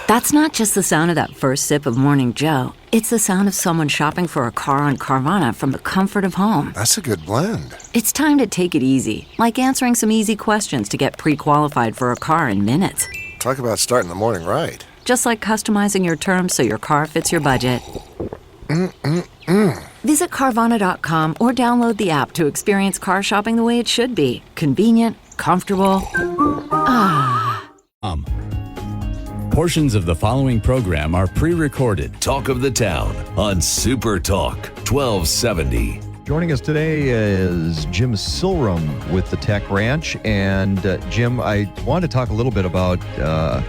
That's not just the sound of that first sip of Morning Joe. It's the sound of someone shopping for a car on Carvana from the comfort of home. That's a good blend. It's time to take it easy, like answering some easy questions to get pre-qualified for a car in minutes. Talk about starting the morning right. Just like customizing your terms so your car fits your budget. Visit Carvana.com or download the app to experience car shopping the way it should be. Convenient, comfortable. Portions of the following program are pre-recorded. Talk of the Town on Super Talk 1270. Joining us today is Jim Silrum with the Tech Ranch. And Jim, I want to talk a little bit about a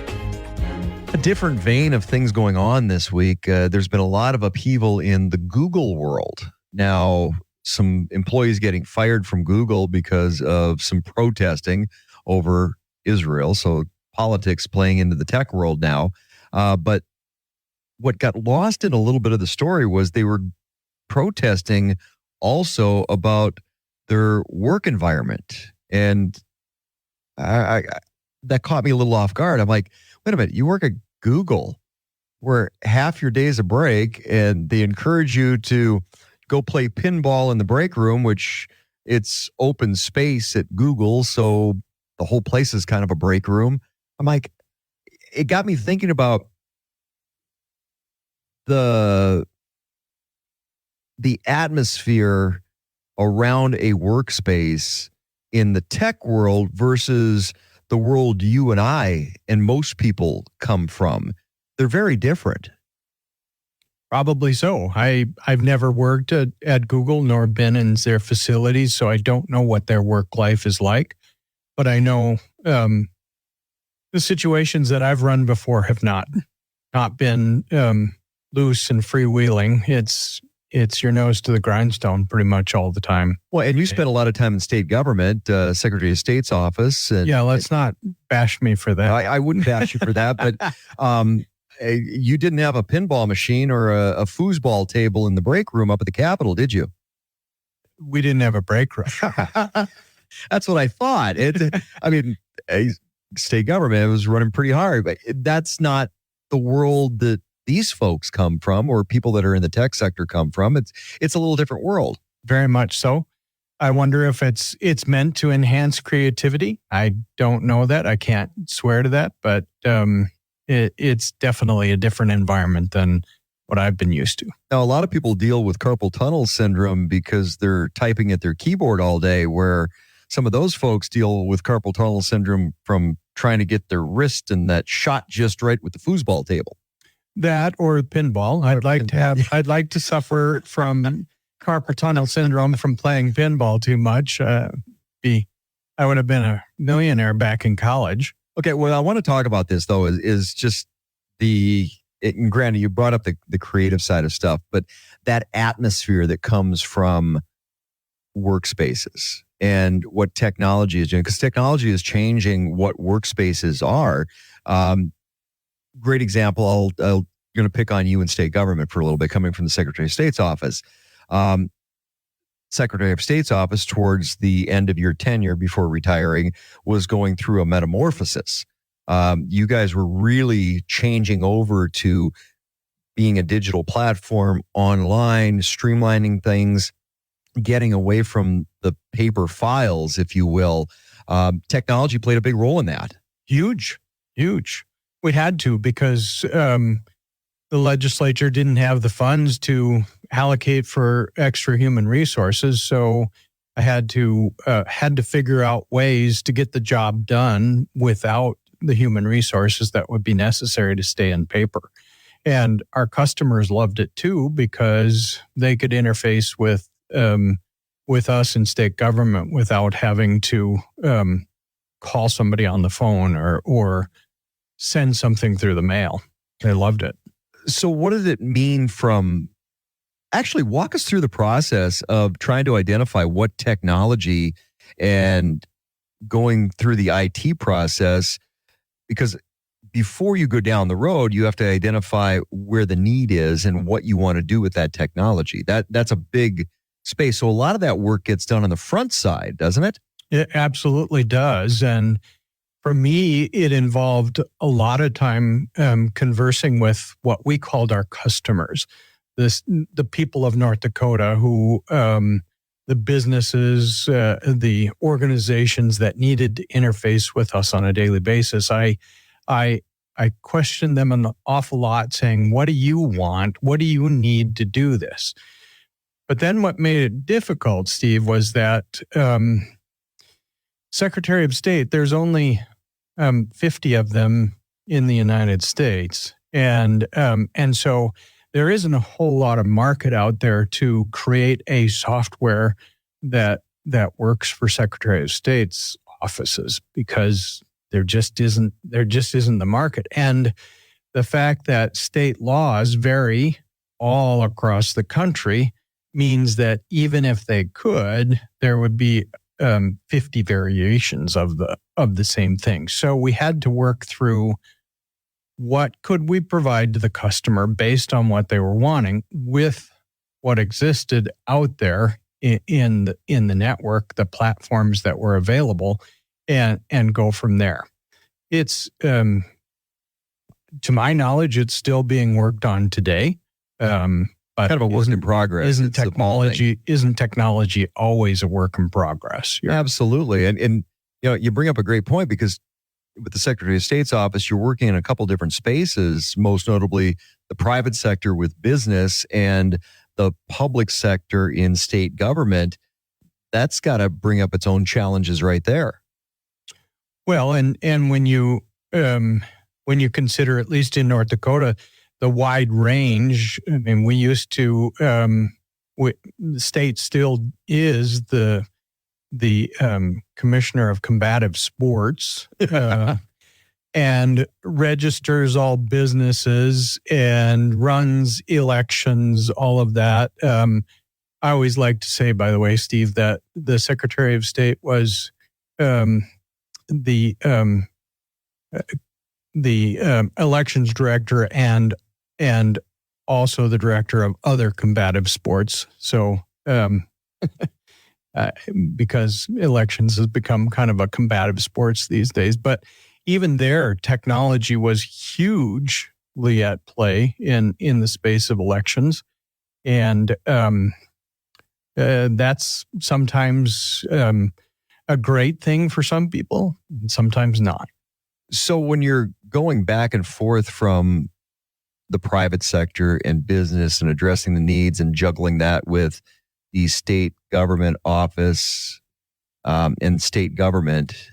different vein of things going on this week. There's been a lot of upheaval in the Google world. Now, some employees getting fired from Google because of some protesting over Israel. So politics playing into the tech world now. But what got lost in a little bit of the story was they were protesting also about their work environment. And I that caught me a little off guard. I'm like, wait a minute, you work at Google where half your day is a break and they encourage you to go play pinball in the break room, which it's open space at Google. So the whole place is kind of a break room. I'm like, it got me thinking about the atmosphere around a workspace in the tech world versus the world you and I and most people come from. They're very different. Probably so. I've never worked at Google nor been in their facilities, so I don't know what their work life is like. But I know the situations that I've run before have not been loose and freewheeling. It's your nose to the grindstone pretty much all the time. Well, and you spent a lot of time in state government, Secretary of State's office. And yeah, let's not bash me for that. I wouldn't bash you for that, but you didn't have a pinball machine or a foosball table in the break room up at the Capitol, did you? We didn't have a break room. That's what I thought. State government was running pretty hard, but that's not the world that these folks come from or people that are in the tech sector come from. It's a little different world. Very much so. I wonder if it's meant to enhance creativity. I don't know that. I can't swear to that, but it's definitely a different environment than what I've been used to. Now, a lot of people deal with carpal tunnel syndrome because they're typing at their keyboard all day, where some of those folks deal with carpal tunnel syndrome from trying to get their wrist and that shot just right with the foosball table. That or pinball. I'd like to suffer from carpal tunnel syndrome from playing pinball too much. I would have been a millionaire back in college. Okay, well, I want to talk about this though. Is just and granted, you brought up the creative side of stuff, but that atmosphere that comes from workspaces and what technology is doing, because technology is changing what workspaces are. Great example. I'm going to pick on you in state government for a little bit, coming from the Secretary of State's office. Secretary of State's office, towards the end of your tenure before retiring, was going through a metamorphosis. You guys were really changing over to being a digital platform online, streamlining things, getting away from the paper files, if you will. Technology played a big role in that. Huge. We had to, because the legislature didn't have the funds to allocate for extra human resources. So I had to figure out ways to get the job done without the human resources that would be necessary to stay in paper. And our customers loved it too, because they could interface with us in state government without having to call somebody on the phone or send something through the mail. They loved it. So what does it mean actually walk us through the process of trying to identify what technology and going through the IT process, because before you go down the road, you have to identify where the need is and what you want to do with that technology. That's a big space. So a lot of that work gets done on the front side, doesn't it? It absolutely does. And For me, it involved a lot of time conversing with what we called our customers, the people of North Dakota who, the businesses, the organizations that needed to interface with us on a daily basis. I questioned them an awful lot, saying, "What do you want? What do you need to do this?" But then what made it difficult, Steve, was that Secretary of State, there's only 50 of them in the United States. And so there isn't a whole lot of market out there to create a software that works for Secretary of State's offices, because there just isn't the market. And the fact that state laws vary all across the country means that even if they could, there would be 50 variations of the same thing. So we had to work through what could we provide to the customer based on what they were wanting with what existed out there in the network, the platforms that were available, and go from there. It's to my knowledge, it's still being worked on today. But Kind of a work in progress. Isn't technology always a work in progress? Absolutely. And you bring up a great point, because with the Secretary of State's office, you're working in a couple different spaces, most notably the private sector with business and the public sector in state government. That's got to bring up its own challenges right there. Well, and when you consider, at least in North Dakota, the wide range. I mean, we used to, the state still is the commissioner of combative sports and registers all businesses and runs elections, all of that. I always like to say, by the way, Steve, that the Secretary of State was the elections director and also the director of other combative sports. So, because elections has become kind of a combative sports these days, but even there, technology was hugely at play in the space of elections. And that's sometimes a great thing for some people, and sometimes not. So when you're going back and forth from the private sector and business and addressing the needs and juggling that with the state government office and state government,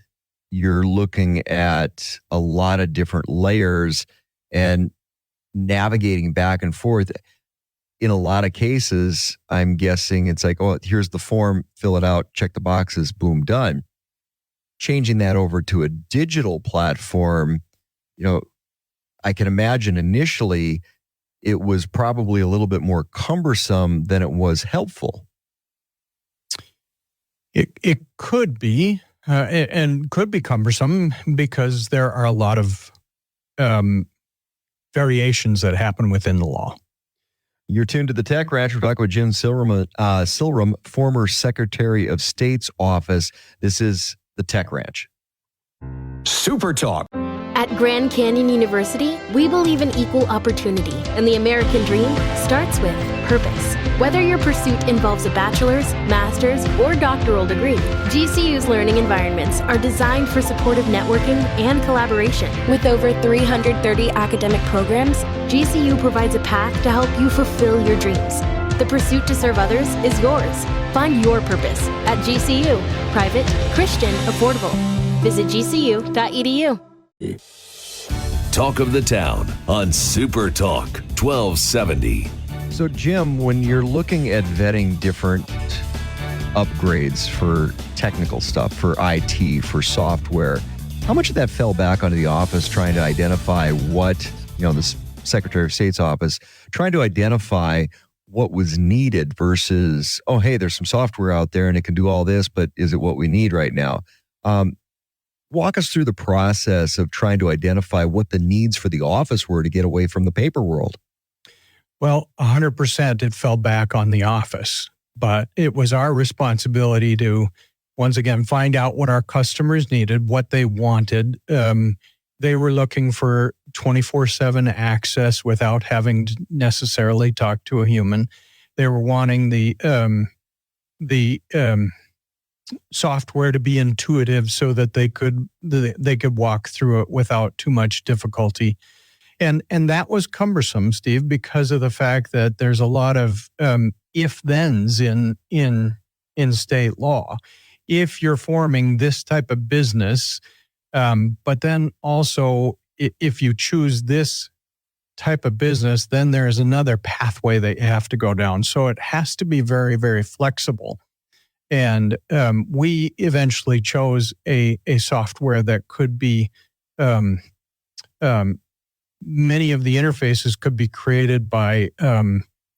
you're looking at a lot of different layers and navigating back and forth. In a lot of cases, I'm guessing it's like, oh, here's the form, fill it out, check the boxes, boom, done. Changing that over to a digital platform, I can imagine initially it was probably a little bit more cumbersome than it was helpful. It could be, and could be cumbersome, because there are a lot of variations that happen within the law. You're tuned to the Tech Ranch. We're talking with Jim Silrum, former Secretary of State's office. This is the Tech Ranch. Super Talk. At Grand Canyon University, we believe in equal opportunity, and the American dream starts with purpose. Whether your pursuit involves a bachelor's, master's, or doctoral degree, GCU's learning environments are designed for supportive networking and collaboration. With over 330 academic programs, GCU provides a path to help you fulfill your dreams. The pursuit to serve others is yours. Find your purpose at GCU. Private, Christian, affordable. Visit gcu.edu. Talk of the Town on Super Talk 1270. So, Jim, when you're looking at vetting different upgrades for technical stuff, for IT, for software, how much of that fell back onto the office trying to identify what, the Secretary of State's office, trying to identify what was needed versus, oh, hey, there's some software out there and it can do all this, but is it what we need right now? Walk us through the process of trying to identify what the needs for the office were to get away from the paper world. Well, 100% it fell back on the office, but it was our responsibility to once again, find out what our customers needed, what they wanted. They were looking for 24/7 access without having to necessarily talk to a human. They were wanting the software to be intuitive so that they could walk through it without too much difficulty. And that was cumbersome, Steve, because of the fact that there's a lot of if-thens in state law. If you're forming this type of business, but then also if you choose this type of business, then there's another pathway that you have to go down. So it has to be very, very flexible. And we eventually chose a software that could be, many of the interfaces could be created by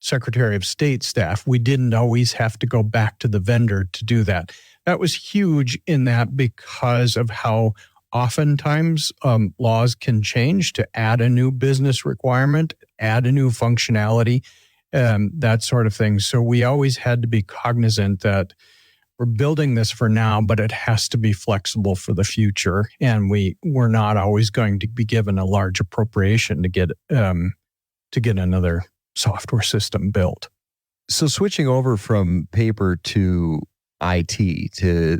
Secretary of State staff. We didn't always have to go back to the vendor to do that. That was huge in that because of how oftentimes laws can change to add a new business requirement, add a new functionality, that sort of thing. So we always had to be cognizant that we're building this for now, but it has to be flexible for the future. And we're not always going to be given a large appropriation to get another software system built. So switching over from paper to IT, to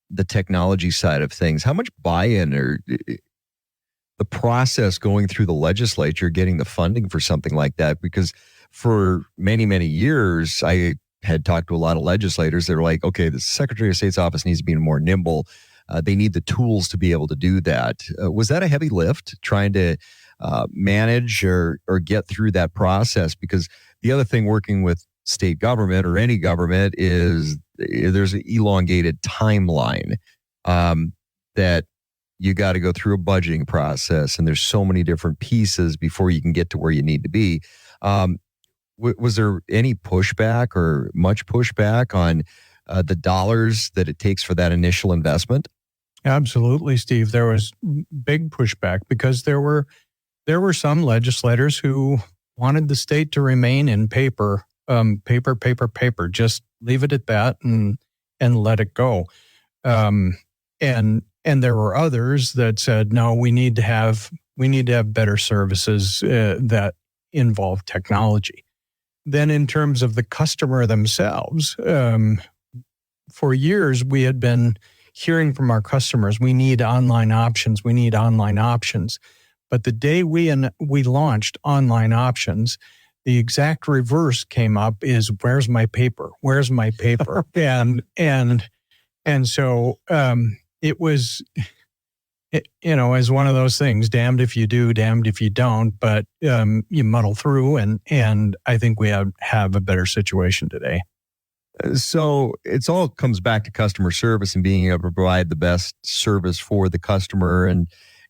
the technology side of things, how much buy-in or the process going through the legislature, getting the funding for something like that? Because for many, many years, I had talked to a lot of legislators that were like, okay, the Secretary of State's office needs to be more nimble. They need the tools to be able to do that. Was that a heavy lift trying to manage or get through that process? Because the other thing working with state government or any government is there's an elongated timeline that you got to go through a budgeting process, and there's so many different pieces before you can get to where you need to be. Was there any pushback or much pushback on the dollars that it takes for that initial investment? Absolutely, Steve. There was big pushback because there were some legislators who wanted the state to remain in paper. Just leave it at that and let it go. And there were others that said, no, we need to have better services that involve technology. Then in terms of the customer themselves, for years we had been hearing from our customers, we need online options. But the day we launched online options, the exact reverse came up is, where's my paper? and so it was, as one of those things, damned if you do, damned if you don't, but you muddle through, and I think we have a better situation today. So it's all comes back to customer service and being able to provide the best service for the customer.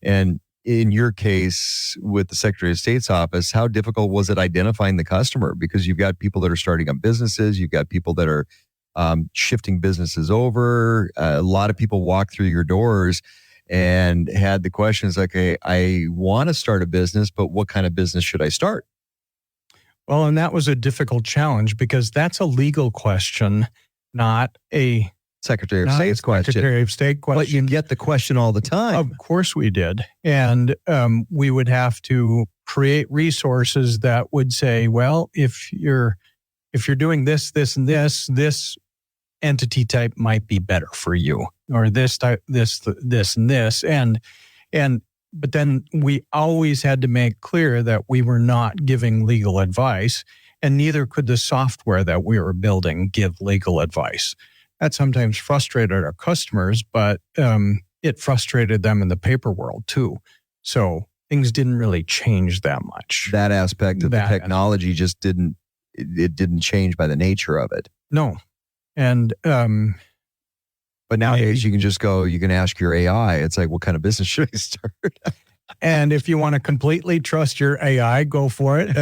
And in your case with the Secretary of State's office, how difficult was it identifying the customer? Because you've got people that are starting up businesses, you've got people that are shifting businesses over. A lot of people walk through your doors and had the questions like, hey, I want to start a business, but what kind of business should I start? Well, and that was a difficult challenge because that's a legal question, not a Secretary of State's question. Secretary of State question. But you get the question all the time. Of course we did. And we would have to create resources that would say, well, if you're doing this, and this entity type might be better for you, or this type, this and this. But then we always had to make clear that we were not giving legal advice, and neither could the software that we were building give legal advice. That sometimes frustrated our customers, but it frustrated them in the paper world too. So things didn't really change that much. That aspect of the technology just didn't change by the nature of it. No. And but nowadays you can just go, you can ask your AI. It's like, what kind of business should I start? And if you want to completely trust your AI, go for it.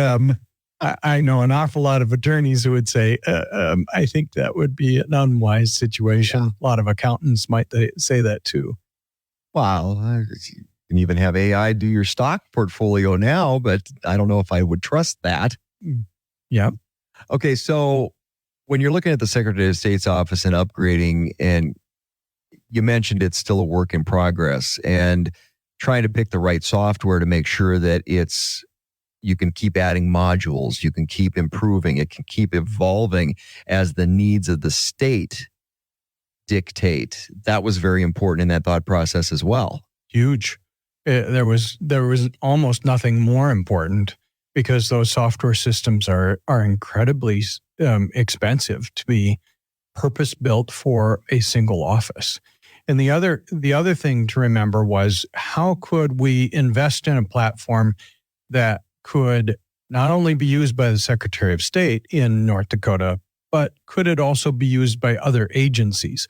I know an awful lot of attorneys who would say, I think that would be an unwise situation. Yeah. A lot of accountants might say that too. Well, you can even have AI do your stock portfolio now, but I don't know if I would trust that. Yeah. Okay, so when you're looking at the Secretary of State's office and upgrading, and you mentioned it's still a work in progress, and trying to pick the right software to make sure that you can keep adding modules, you can keep improving, it can keep evolving as the needs of the state dictate. That was very important in that thought process as well. Huge. There was almost nothing more important, because those software systems are incredibly expensive to be purpose built for a single office. And the other thing to remember was, how could we invest in a platform that could not only be used by the Secretary of State in North Dakota, but could it also be used by other agencies?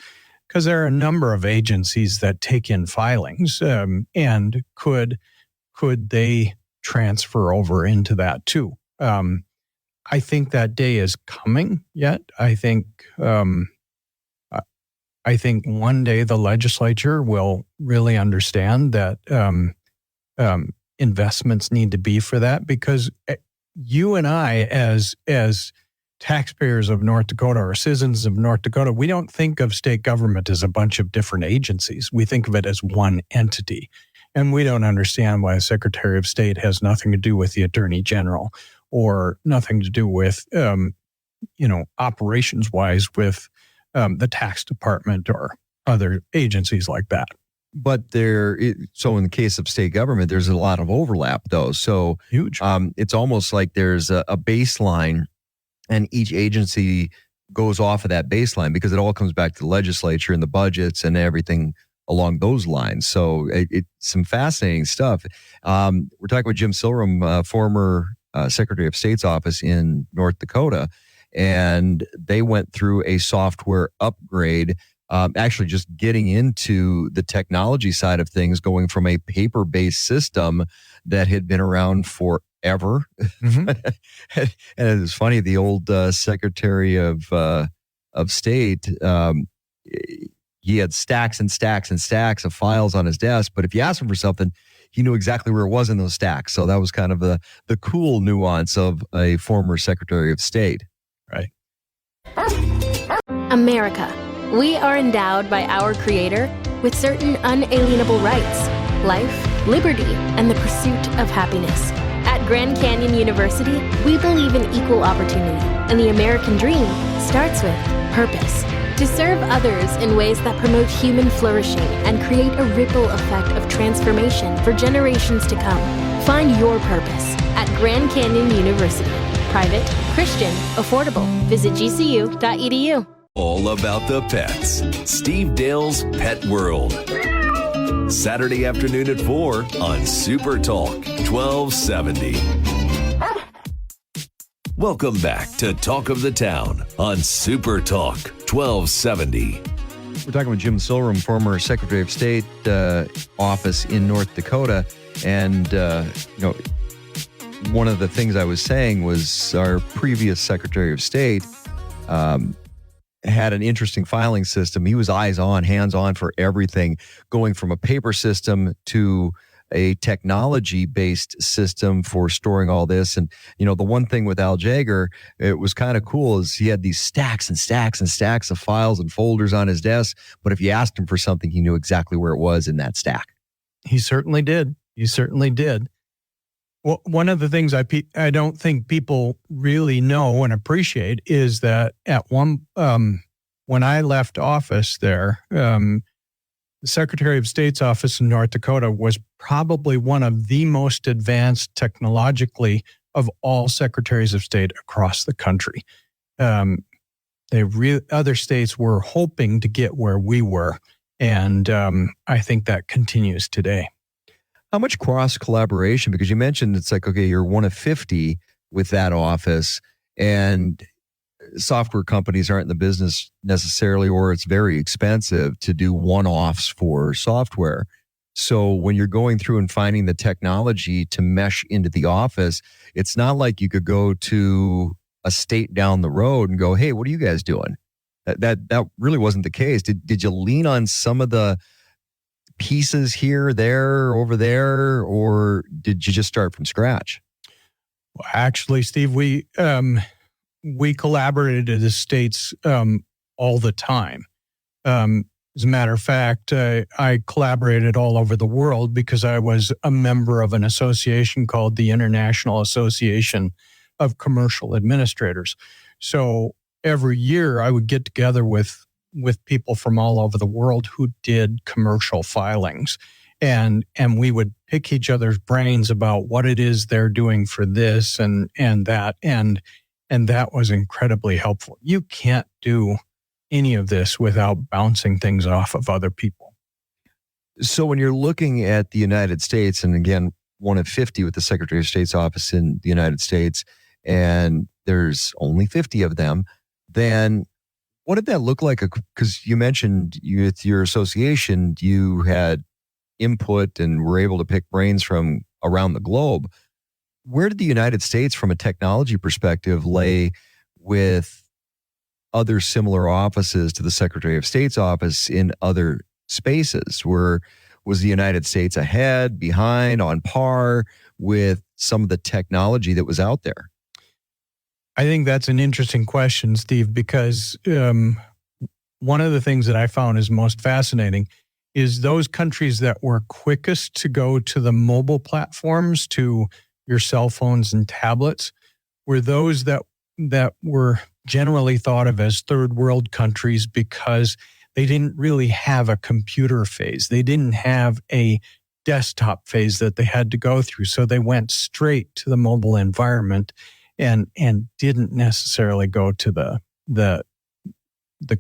Because there are a number of agencies that take in filings, and could they transfer over into that too? I think that day is coming yet. I think one day the legislature will really understand that investments need to be for that, because you and I, as taxpayers of North Dakota or citizens of North Dakota, we don't think of state government as a bunch of different agencies. We think of it as one entity. And we don't understand why the Secretary of State has nothing to do with the Attorney General, or nothing to do with, operations-wise with the tax department or other agencies like that. But so in the case of state government, there's a lot of overlap, though. So huge. It's almost like there's a baseline, and each agency goes off of that baseline, because it all comes back to the legislature and the budgets and everything along those lines. So it's some fascinating stuff. We're talking with Jim Silrum, former Secretary of State's office in North Dakota, and they went through a software upgrade, actually just getting into the technology side of things, going from a paper-based system that had been around forever. Mm-hmm. And it's funny, the old Secretary of State, he had stacks and stacks and stacks of files on his desk, but if you asked him for something, he knew exactly where it was in those stacks. So that was kind of the cool nuance of a former Secretary of State. Right. America. We are endowed by our Creator with certain unalienable rights: life, liberty, and the pursuit of happiness. At Grand Canyon University, we believe in equal opportunity, and the American dream starts with purpose. To serve others in ways that promote human flourishing and create a ripple effect of transformation for generations to come. Find your purpose at Grand Canyon University. Private, Christian, affordable. Visit gcu.edu. All about the pets. Steve Dale's Pet World. Saturday afternoon at 4 on Super Talk 1270. Welcome back to Talk of the Town on Super Talk 1270. We're talking with Jim Silrum, former Secretary of State office in North Dakota. And, one of the things I was saying was our previous Secretary of State had an interesting filing system. He was eyes on, hands on for everything, going from a paper system to a technology-based system for storing all this. And, the one thing with Al Jaeger, it was kind of cool, is he had these stacks and stacks and stacks of files and folders on his desk. But if you asked him for something, he knew exactly where it was in that stack. He certainly did. Well, one of the things I don't think people really know and appreciate is that when I left office there, the Secretary of State's office in North Dakota was probably one of the most advanced technologically of all secretaries of state across the country. Other states were hoping to get where we were, and I think that continues today. How much cross collaboration? Because you mentioned it's like, okay, you're one of 50 with that office, and software companies aren't in the business necessarily, or it's very expensive to do one-offs for software. So when you're going through and finding the technology to mesh into the office, it's not like you could go to a state down the road and go, hey, what are you guys doing? That really wasn't the case. Did you lean on some of the pieces here, there, over there, or did you just start from scratch? Well, actually, Steve, we we collaborated as states all the time. As a matter of fact, I collaborated all over the world because I was a member of an association called the International Association of Commercial Administrators. So every year I would get together with people from all over the world who did commercial filings. And we would pick each other's brains about what it is they're doing for this and that. And that was incredibly helpful. You can't do any of this without bouncing things off of other people. So when you're looking at the United States, and again, one of 50 with the Secretary of State's office in the United States, and there's only 50 of them, then what did that look like? Because you mentioned with your association, you had input and were able to pick brains from around the globe. Where did the United States, from a technology perspective, lay with other similar offices to the Secretary of State's office in other spaces? Was the United States ahead, behind, on par with some of the technology that was out there? I think that's an interesting question, Steve, because one of the things that I found is most fascinating is those countries that were quickest to go to the mobile platforms, to your cell phones and tablets, were those that were generally thought of as third world countries because they didn't really have a computer phase. They didn't have a desktop phase that they had to go through. So they went straight to the mobile environment and didn't necessarily go to the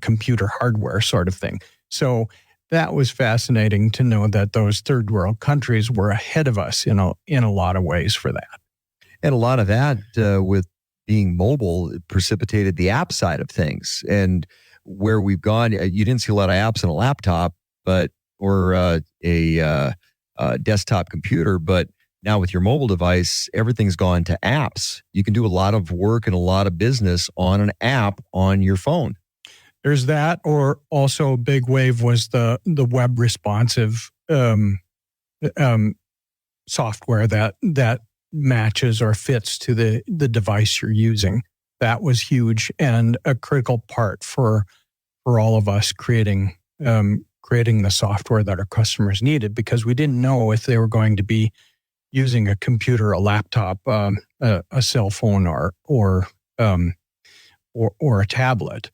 computer hardware sort of thing. So that was fascinating to know that those third world countries were ahead of us in a lot of ways for that. And a lot of that with being mobile, it precipitated the app side of things. And where we've gone, you didn't see a lot of apps on a laptop, or a desktop computer, but now with your mobile device, everything's gone to apps. You can do a lot of work and a lot of business on an app on your phone. There's that, or also a big wave was the web responsive software that matches or fits to the device you're using. That was huge and a critical part for all of us creating the software that our customers needed, because we didn't know if they were going to be using a computer, a laptop, a cell phone, or a tablet.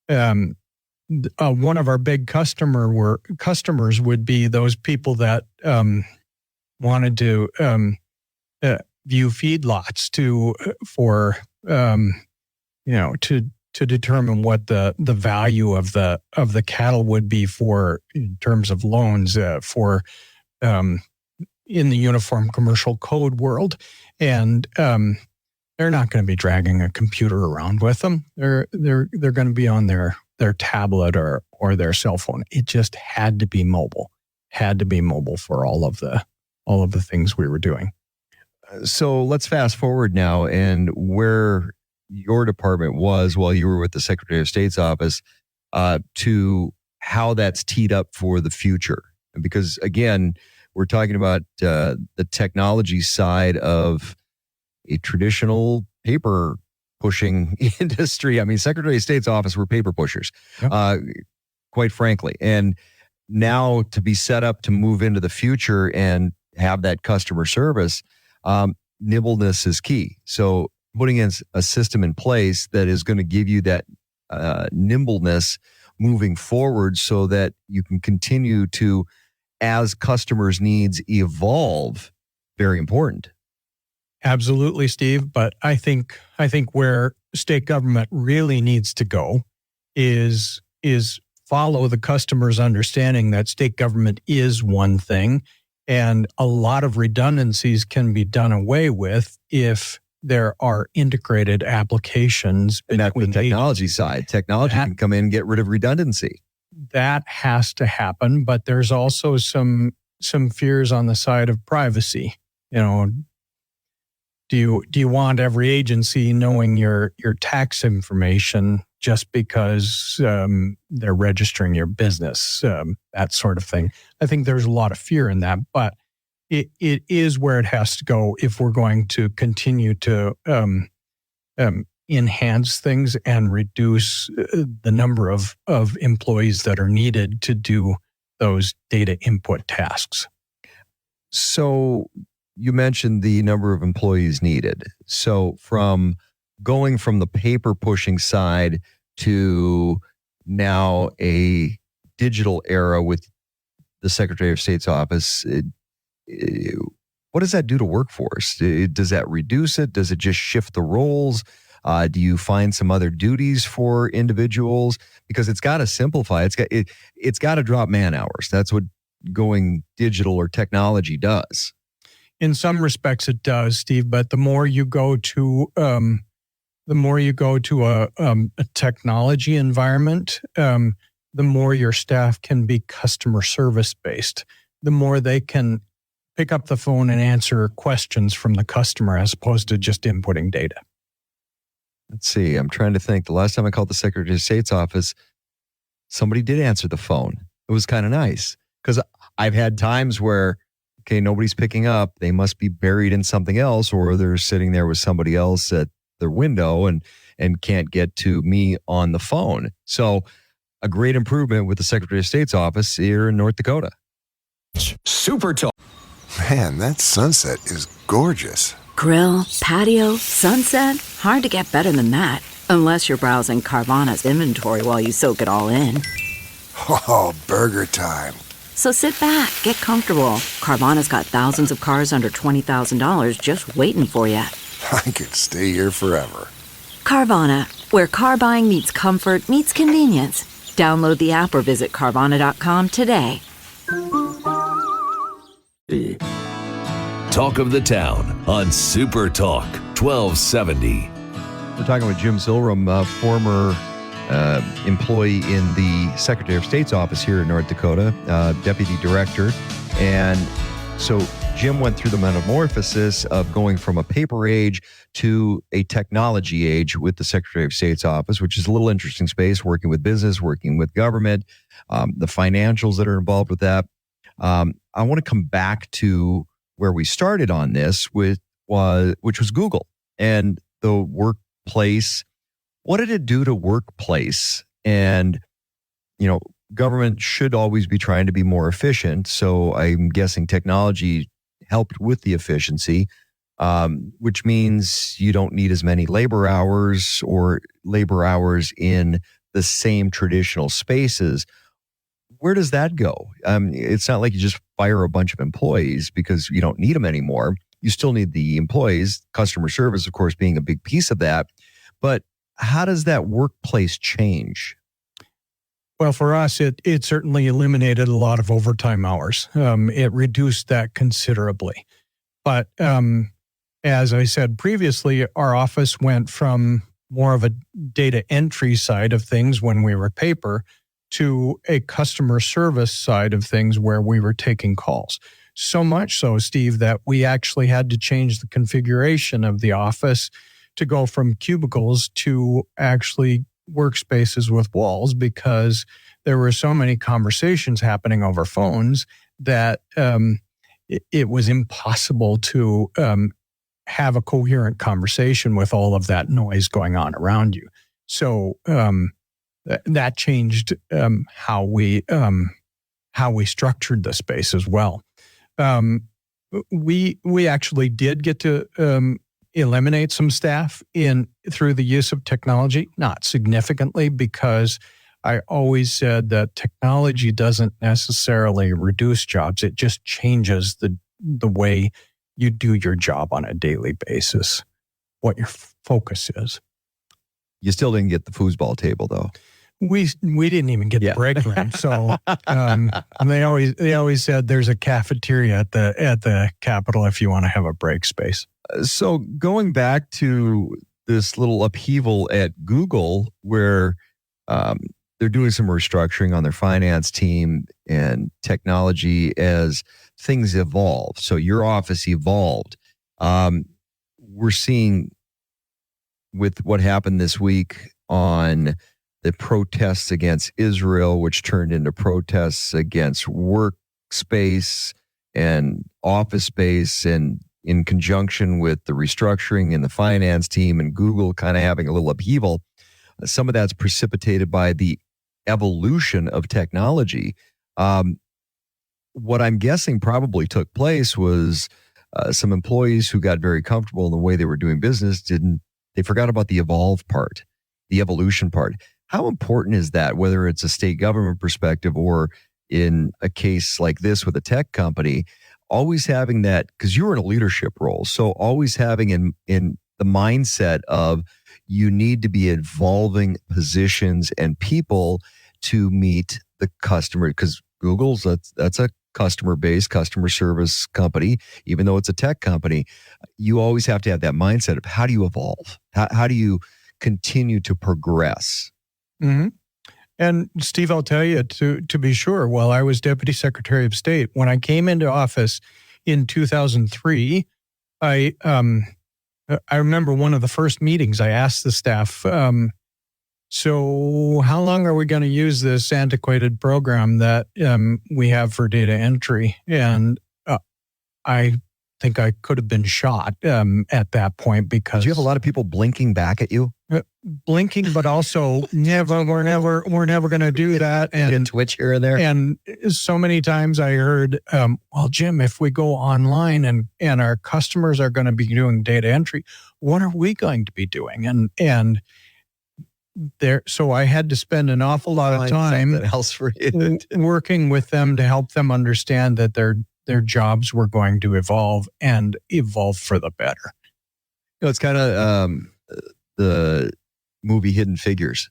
One of our big customers would be those people that wanted to view feedlots to determine what the value of the cattle would be for in terms of loans in the Uniform Commercial Code world, and they're not going to be dragging a computer around with them. They're going to be on their tablet or their cell phone. It just had to be mobile. For all of the things we were doing. So let's fast forward now, and where your department was while you were with the Secretary of State's office, to how that's teed up for the future. Because again, we're talking about the technology side of a traditional paper pushing industry. I mean, Secretary of State's office were paper pushers, quite frankly. And now to be set up to move into the future and have that customer service, nimbleness is key. So putting in a system in place that is going to give you that nimbleness moving forward so that you can continue to, as customers' needs evolve, very important. Absolutely, Steve. But I think where state government really needs to go is follow the customer's understanding that state government is one thing, and a lot of redundancies can be done away with if there are integrated applications. And that's the technology side. Technology can come in and get rid of redundancy. That has to happen, but there's also some fears on the side of privacy. Do you want every agency knowing your tax information just because they're registering your business? That sort of thing. I think there's a lot of fear in that, but it is where it has to go if we're going to continue to enhance things and reduce the number of employees that are needed to do those data input tasks. So you mentioned the number of employees needed. So from going from the paper pushing side to now a digital era with the Secretary of State's office, what does that do to workforce? Does that reduce it? Does it just shift the roles? Do you find some other duties for individuals? Because it's got to simplify. It's got to drop man hours. That's what going digital or technology does. In some respects, it does, Steve. But the more you go to a technology environment, the more your staff can be customer service based. The more they can pick up the phone and answer questions from the customer as opposed to just inputting data. Let's see. I'm trying to think. The last time I called the Secretary of State's office, somebody did answer the phone. It was kind of nice because I've had times where, okay, nobody's picking up. They must be buried in something else, or they're sitting there with somebody else at their window and can't get to me on the phone. So a great improvement with the Secretary of State's office here in North Dakota. Super Talk. Man, that sunset is gorgeous. Grill, patio, sunset. Hard to get better than that. Unless you're browsing Carvana's inventory while you soak it all in. Oh, burger time. So sit back, get comfortable. Carvana's got thousands of cars under $20,000 just waiting for you. I could stay here forever. Carvana, where car buying meets comfort, meets convenience. Download the app or visit Carvana.com today. Talk of the Town on Super Talk 1270. We're talking with Jim Silrum, former employee in the Secretary of State's office here in North Dakota, deputy director. And so Jim went through the metamorphosis of going from a paper age to a technology age with the Secretary of State's office, which is a little interesting space, working with business, working with government, the financials that are involved with that. I want to come back to where we started on this, which was Google and the workplace. What did it do to workplace? And, government should always be trying to be more efficient. So I'm guessing technology helped with the efficiency, which means you don't need as many labor hours in the same traditional spaces. Where does that go? It's not like you just fire a bunch of employees because you don't need them anymore. You still need the employees, customer service, of course, being a big piece of that. But how does that workplace change? Well, for us, it certainly eliminated a lot of overtime hours. It reduced that considerably. But as I said previously, our office went from more of a data entry side of things when we were paper to a customer service side of things where we were taking calls. So much so, Steve, that we actually had to change the configuration of the office to go from cubicles to actually workspaces with walls because there were so many conversations happening over phones that it was impossible to have a coherent conversation with all of that noise going on around you. So that changed how we structured the space as well. We actually did get to eliminate some staff through the use of technology, not significantly, because I always said that technology doesn't necessarily reduce jobs. It just changes the way you do your job on a daily basis, what your focus is. You still didn't get the foosball table, though. We didn't even get the break room. So they always said there's a cafeteria at the Capitol if you want to have a break space. So going back to this little upheaval at Google, where they're doing some restructuring on their finance team and technology as things evolve. So your office evolved. We're seeing with what happened this week on the protests against Israel, which turned into protests against workspace and office space and in conjunction with the restructuring and the finance team and Google kind of having a little upheaval, some of that's precipitated by the evolution of technology. What I'm guessing probably took place was some employees who got very comfortable in the way they were doing business they forgot about the evolve part, the evolution part. How important is that, whether it's a state government perspective or in a case like this with a tech company, always having that, because you were in a leadership role, so always having in the mindset of you need to be evolving positions and people to meet the customer, because Google's that's a customer-based customer service company, even though it's a tech company. You always have to have that mindset of how do you evolve? How do you continue to progress? Mm-hmm. And Steve, I'll tell you, to be sure, while I was Deputy Secretary of State, when I came into office in 2003, I remember one of the first meetings I asked the staff, so how long are we going to use this antiquated program that we have for data entry? And I think I could have been shot at that point, because... Do you have a lot of people blinking back at you? Blinking, but also we're never going to do that. And twitch here and there. And so many times I heard, well, Jim, if we go online and our customers are going to be doing data entry, what are we going to be doing? And there, so I had to spend an awful lot of time working with them to help them understand that their jobs were going to evolve and evolve for the better. It's kind of the movie Hidden Figures,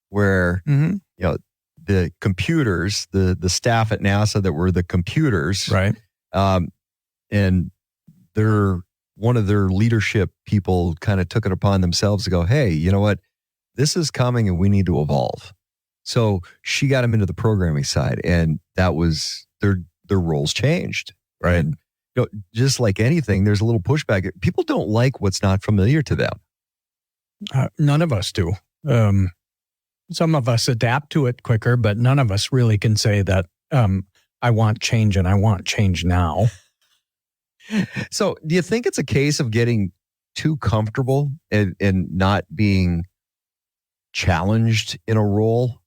where the computers, the staff at NASA that were the computers, right? And one of their leadership people kind of took it upon themselves to go, hey, you know what? This is coming and we need to evolve. So she got them into the programming side, and that was their roles changed. Right. And, just like anything, there's a little pushback. People don't like what's not familiar to them. None of us do. Some of us adapt to it quicker, but none of us really can say that I want change and I want change now. So do you think it's a case of getting too comfortable and not being challenged in a role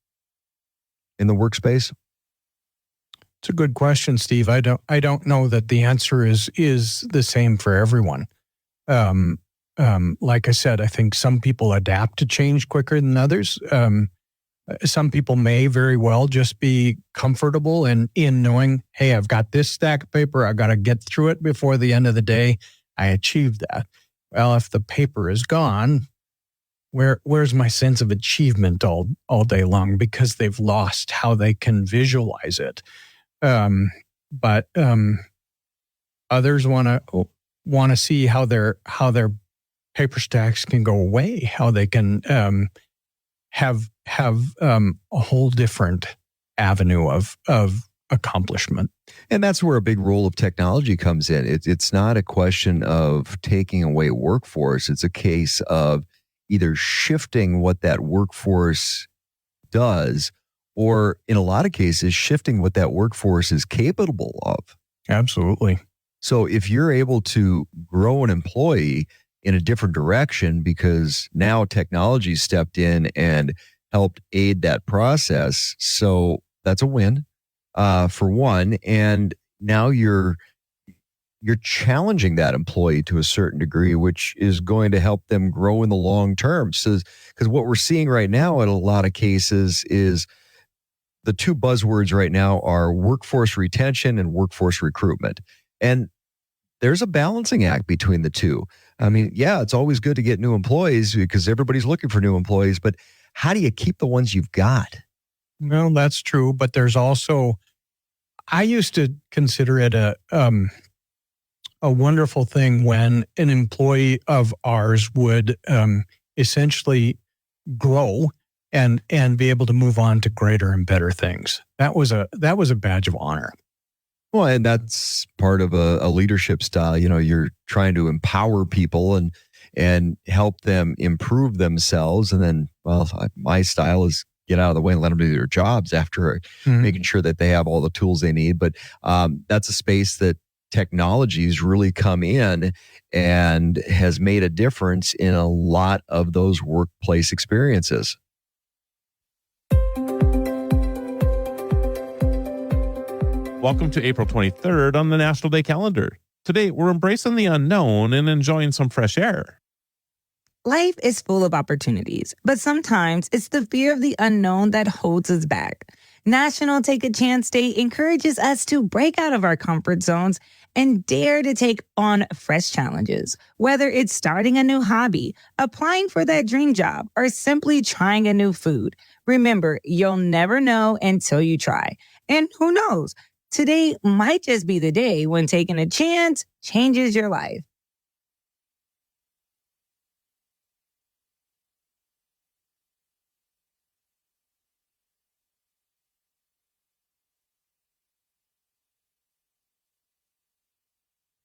in the workspace? It's a good question, Steve. I don't know that the answer is the same for everyone. Like I said, I think some people adapt to change quicker than others. Some people may very well just be comfortable in knowing, hey, I've got this stack of paper. I got to get through it before the end of the day. I achieved that. Well, if the paper is gone, where's my sense of achievement all day long, because they've lost how they can visualize it. But others want to see how their paper stacks can go away, how they can have a whole different avenue of accomplishment. And that's where a big role of technology comes in. It's not a question of taking away workforce. It's a case of either shifting what that workforce does, or in a lot of cases, shifting what that workforce is capable of. Absolutely. So if you're able to grow an employee in a different direction because now technology stepped in and helped aid that process, so that's a win for one. And now you're challenging that employee to a certain degree, which is going to help them grow in the long term. So, because what we're seeing right now in a lot of cases is the two buzzwords right now are workforce retention and workforce recruitment. And there's a balancing act between the two. I mean, yeah, it's always good to get new employees because everybody's looking for new employees, but how do you keep the ones you've got? Well, that's true. But there's also, I used to consider it a wonderful thing when an employee of ours would essentially grow and be able to move on to greater and better things. That was a badge of honor. Well, and that's part of a leadership style. You know, you're trying to empower people and help them improve themselves. And then, well, my style is get out of the way and let them do their jobs after making sure that they have all the tools they need. But that's a space that technologies really come in and has made a difference in a lot of those workplace experiences. Welcome to April 23rd on the National Day calendar. Today, we're embracing the unknown and enjoying some fresh air. Life is full of opportunities, but sometimes it's the fear of the unknown that holds us back. National Take a Chance Day encourages us to break out of our comfort zones and dare to take on fresh challenges. Whether it's starting a new hobby, applying for that dream job, or simply trying a new food. Remember, you'll never know until you try. And who knows? Today might just be the day when taking a chance changes your life.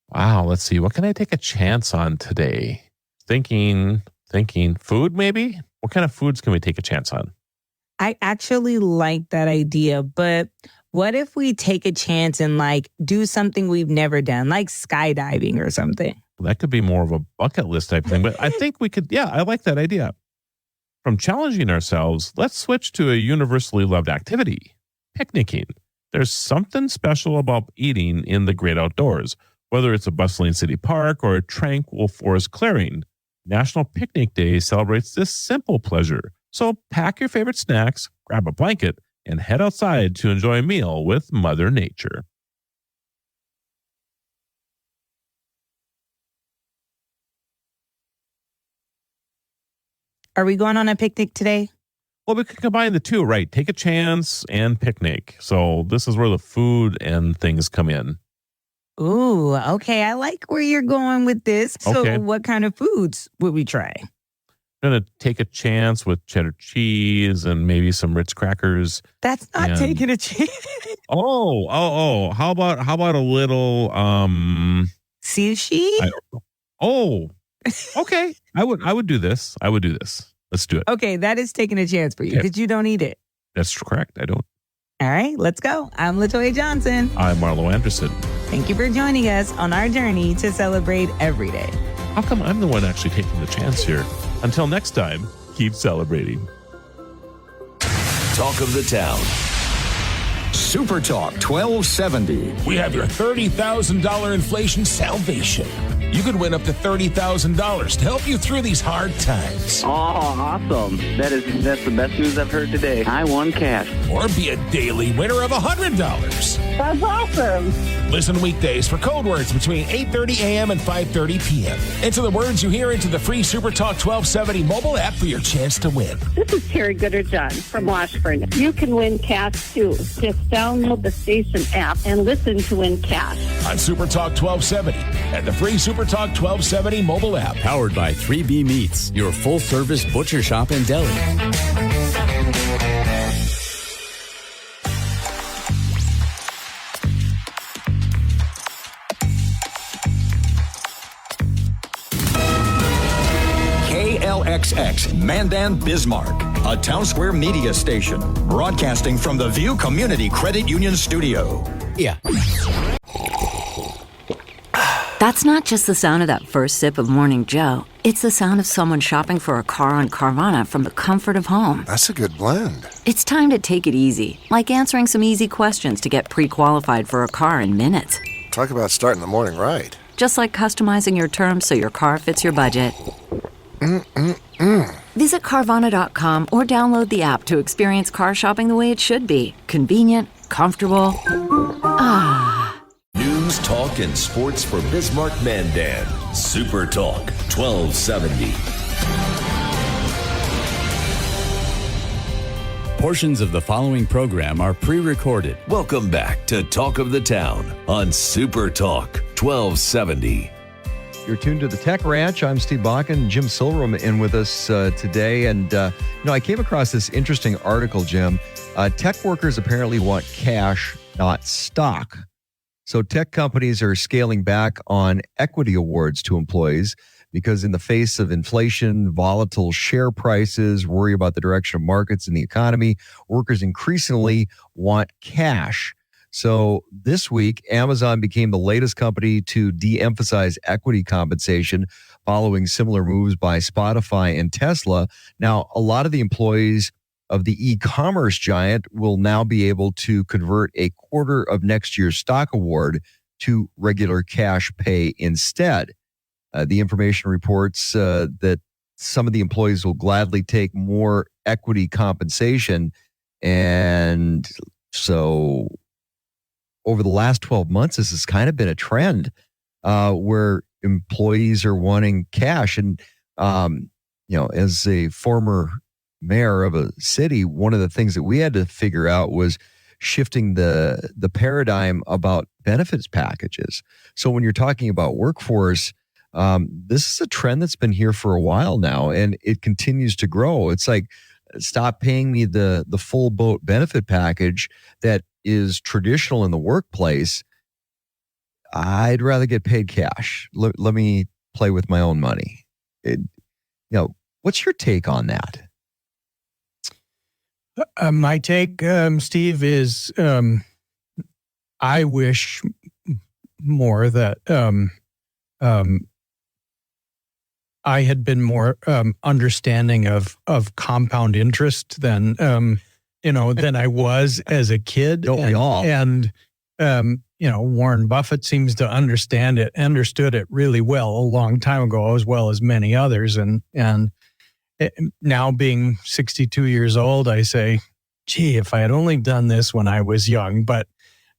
Wow, let's see. What can I take a chance on today? Thinking, food maybe? What kind of foods can we take a chance on? I actually like that idea, but what if we take a chance and do something we've never done, like skydiving or something? That could be more of a bucket list type thing, but I think we could, I like that idea. From challenging ourselves, let's switch to a universally loved activity, picnicking. There's something special about eating in the great outdoors, whether it's a bustling city park or a tranquil forest clearing. National Picnic Day celebrates this simple pleasure. So pack your favorite snacks, grab a blanket, and head outside to enjoy a meal with Mother Nature. Are we going on a picnic today? Well, we could combine the two, right? Take a chance and picnic. So this is where the food and things come in. Ooh, okay. I like where you're going with this. So Okay. what kind of foods would we try? Going to take a chance with cheddar cheese and maybe some Ritz crackers. That's not And- taking a chance. Oh. How about a little Sushi? Okay. I would do this. Let's do it. Okay, that is taking a chance for you Okay. because you don't eat it. That's correct. I don't. All right, let's go. I'm LaToya Johnson. I'm Marlo Anderson. Thank you for joining us on our journey to celebrate every day. How come I'm the one actually taking the chance here? Until next time, keep celebrating. Talk of the town. Super Talk 1270. We have your $30,000 inflation salvation. You could win up to $30,000 to help you through these hard times. Oh, awesome. That's the best news I've heard today. I won cash. Or be a daily winner of $100. That's awesome. Listen weekdays for code words between 8:30 a.m. and 5:30 p.m. Enter the words you hear into the free Super Talk 1270 mobile app for your chance to win. This is Terry Gooderjohn from Washburn. You can win cash too. Just download the station app and listen to win cash. On Super Talk 1270 and the free Super Talk 1270 mobile app. Powered by 3B Meats, your full-service butcher shop and deli. KLXX Mandan Bismarck, a Town Square media station, broadcasting from the View Community Credit Union studio. Yeah. That's not just the sound of that first sip of Morning Joe. It's the sound of someone shopping for a car on Carvana from the comfort of home. That's a good blend. It's time to take it easy, like answering some easy questions to get pre-qualified for a car in minutes. Talk about starting the morning right. Just like customizing your terms so your car fits your budget. Visit Carvana.com or download the app to experience car shopping the way it should be. Convenient, comfortable. News, talk, and sports for Bismarck Mandan. Super Talk 1270. Portions of the following program are pre-recorded. Welcome back to Talk of the Town on Super Talk 1270. You're tuned to the Tech Ranch. I'm Steve Bakken, Jim Silverman in with us today. And, I came across this interesting article, Jim. Tech workers apparently want cash, not stock. So tech companies are scaling back on equity awards to employees because in the face of inflation, volatile share prices, worry about the direction of markets and the economy, workers increasingly want cash. So this week, Amazon became the latest company to de-emphasize equity compensation following similar moves by Spotify and Tesla. Now, a lot of the employees of the e-commerce giant will now be able to convert a quarter of next year's stock award to regular cash pay instead. The information reports that some of the employees will gladly take more equity compensation. And so over the last 12 months, this has kind of been a trend where employees are wanting cash. And, as a former mayor of a city, one of the things that we had to figure out was shifting the paradigm about benefits packages. So when you're talking about workforce, this is a trend that's been here for a while now, and it continues to grow. It's like, stop paying me the full boat benefit package that is traditional in the workplace. I'd rather get paid cash. Let me play with my own money. What's your take on that? My take, Steve, is I wish more that I had been more understanding of compound interest than I was as a kid. Don't we all? And Warren Buffett seems to understood it really well a long time ago, as well as many others. And now being 62 years old, I say, gee, if I had only done this when I was young. But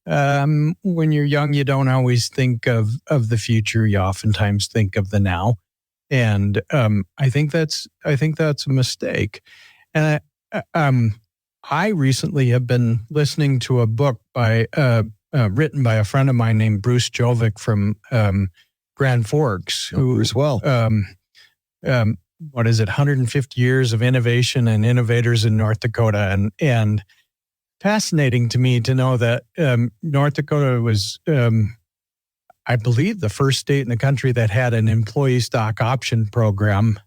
when you're young, you don't always think of the future. You oftentimes think of the now. And I think that's a mistake. And I recently have been listening to a book written by a friend of mine named Bruce Jovic from Grand Forks, who as well. 150 years of innovation and innovators in North Dakota, and fascinating to me to know that North Dakota was, I believe, the first state in the country that had an employee stock option program.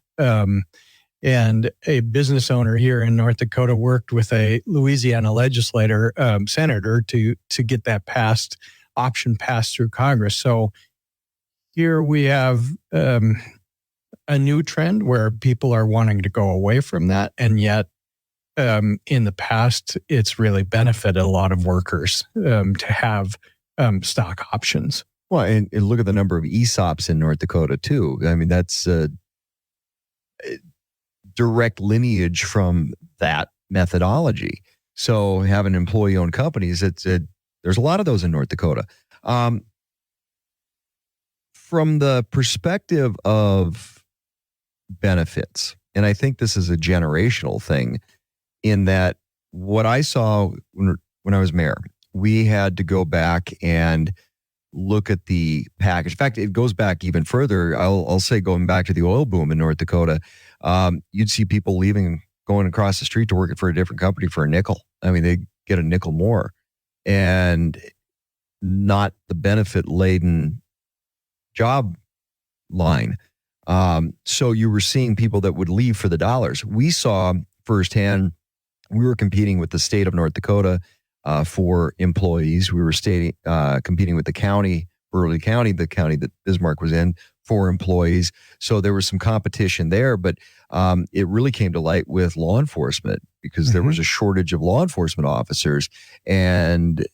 And a business owner here in North Dakota worked with a Louisiana senator to get that option passed through Congress. So here we have a new trend where people are wanting to go away from that. And yet in the past, it's really benefited a lot of workers to have stock options. Well, and look at the number of ESOPs in North Dakota, too. I mean, that's a direct lineage from that methodology. So having employee-owned companies, there's a lot of those in North Dakota. From the perspective of benefits, and I think this is a generational thing, in that what I saw when I was mayor, we had to go back and look at the package. In fact, it goes back even further. I'll say going back to the oil boom in North Dakota, you'd see people leaving, going across the street to work for a different company for a nickel. I mean, they get a nickel more, and not the benefit-laden job line. So you were seeing people that would leave for the dollars. We saw firsthand, we were competing with the state of North Dakota for employees. We were competing with the county, Burley County, the county that Bismarck was in, for employees. So there was some competition there, but it really came to light with law enforcement because there was a shortage of law enforcement officers, and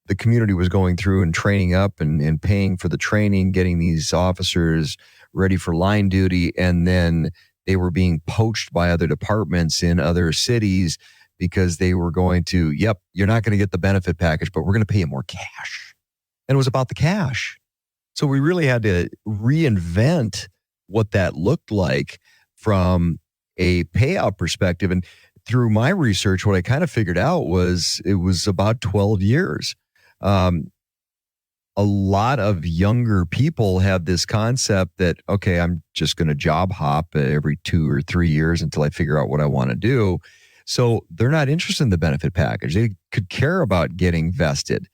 the community was going through and training up and paying for the training, getting these officers ready for line duty, and then they were being poached by other departments in other cities because they were going to, you're not going to get the benefit package, but we're going to pay you more cash. And it was about the cash. So we really had to reinvent what that looked like from a payout perspective. And through my research, what I kind of figured out was it was about 12 years. A lot of younger people have this concept that, okay, I'm just going to job hop every 2 or 3 years until I figure out what I want to do. So they're not interested in the benefit package. They could care about getting vested.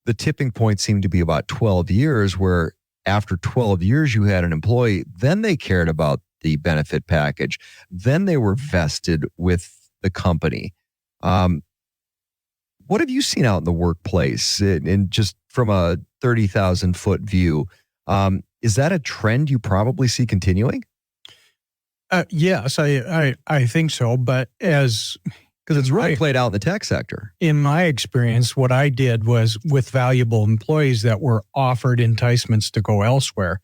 The tipping point seemed to be about 12 years, where after 12 years you had an employee, then they cared about the benefit package. Then they were vested with the company. what have you seen out in the workplace and just from a 30,000 foot view? Is that a trend you probably see continuing? Yes, I think so. But because it's really played out in the tech sector. In my experience, what I did was with valuable employees that were offered enticements to go elsewhere,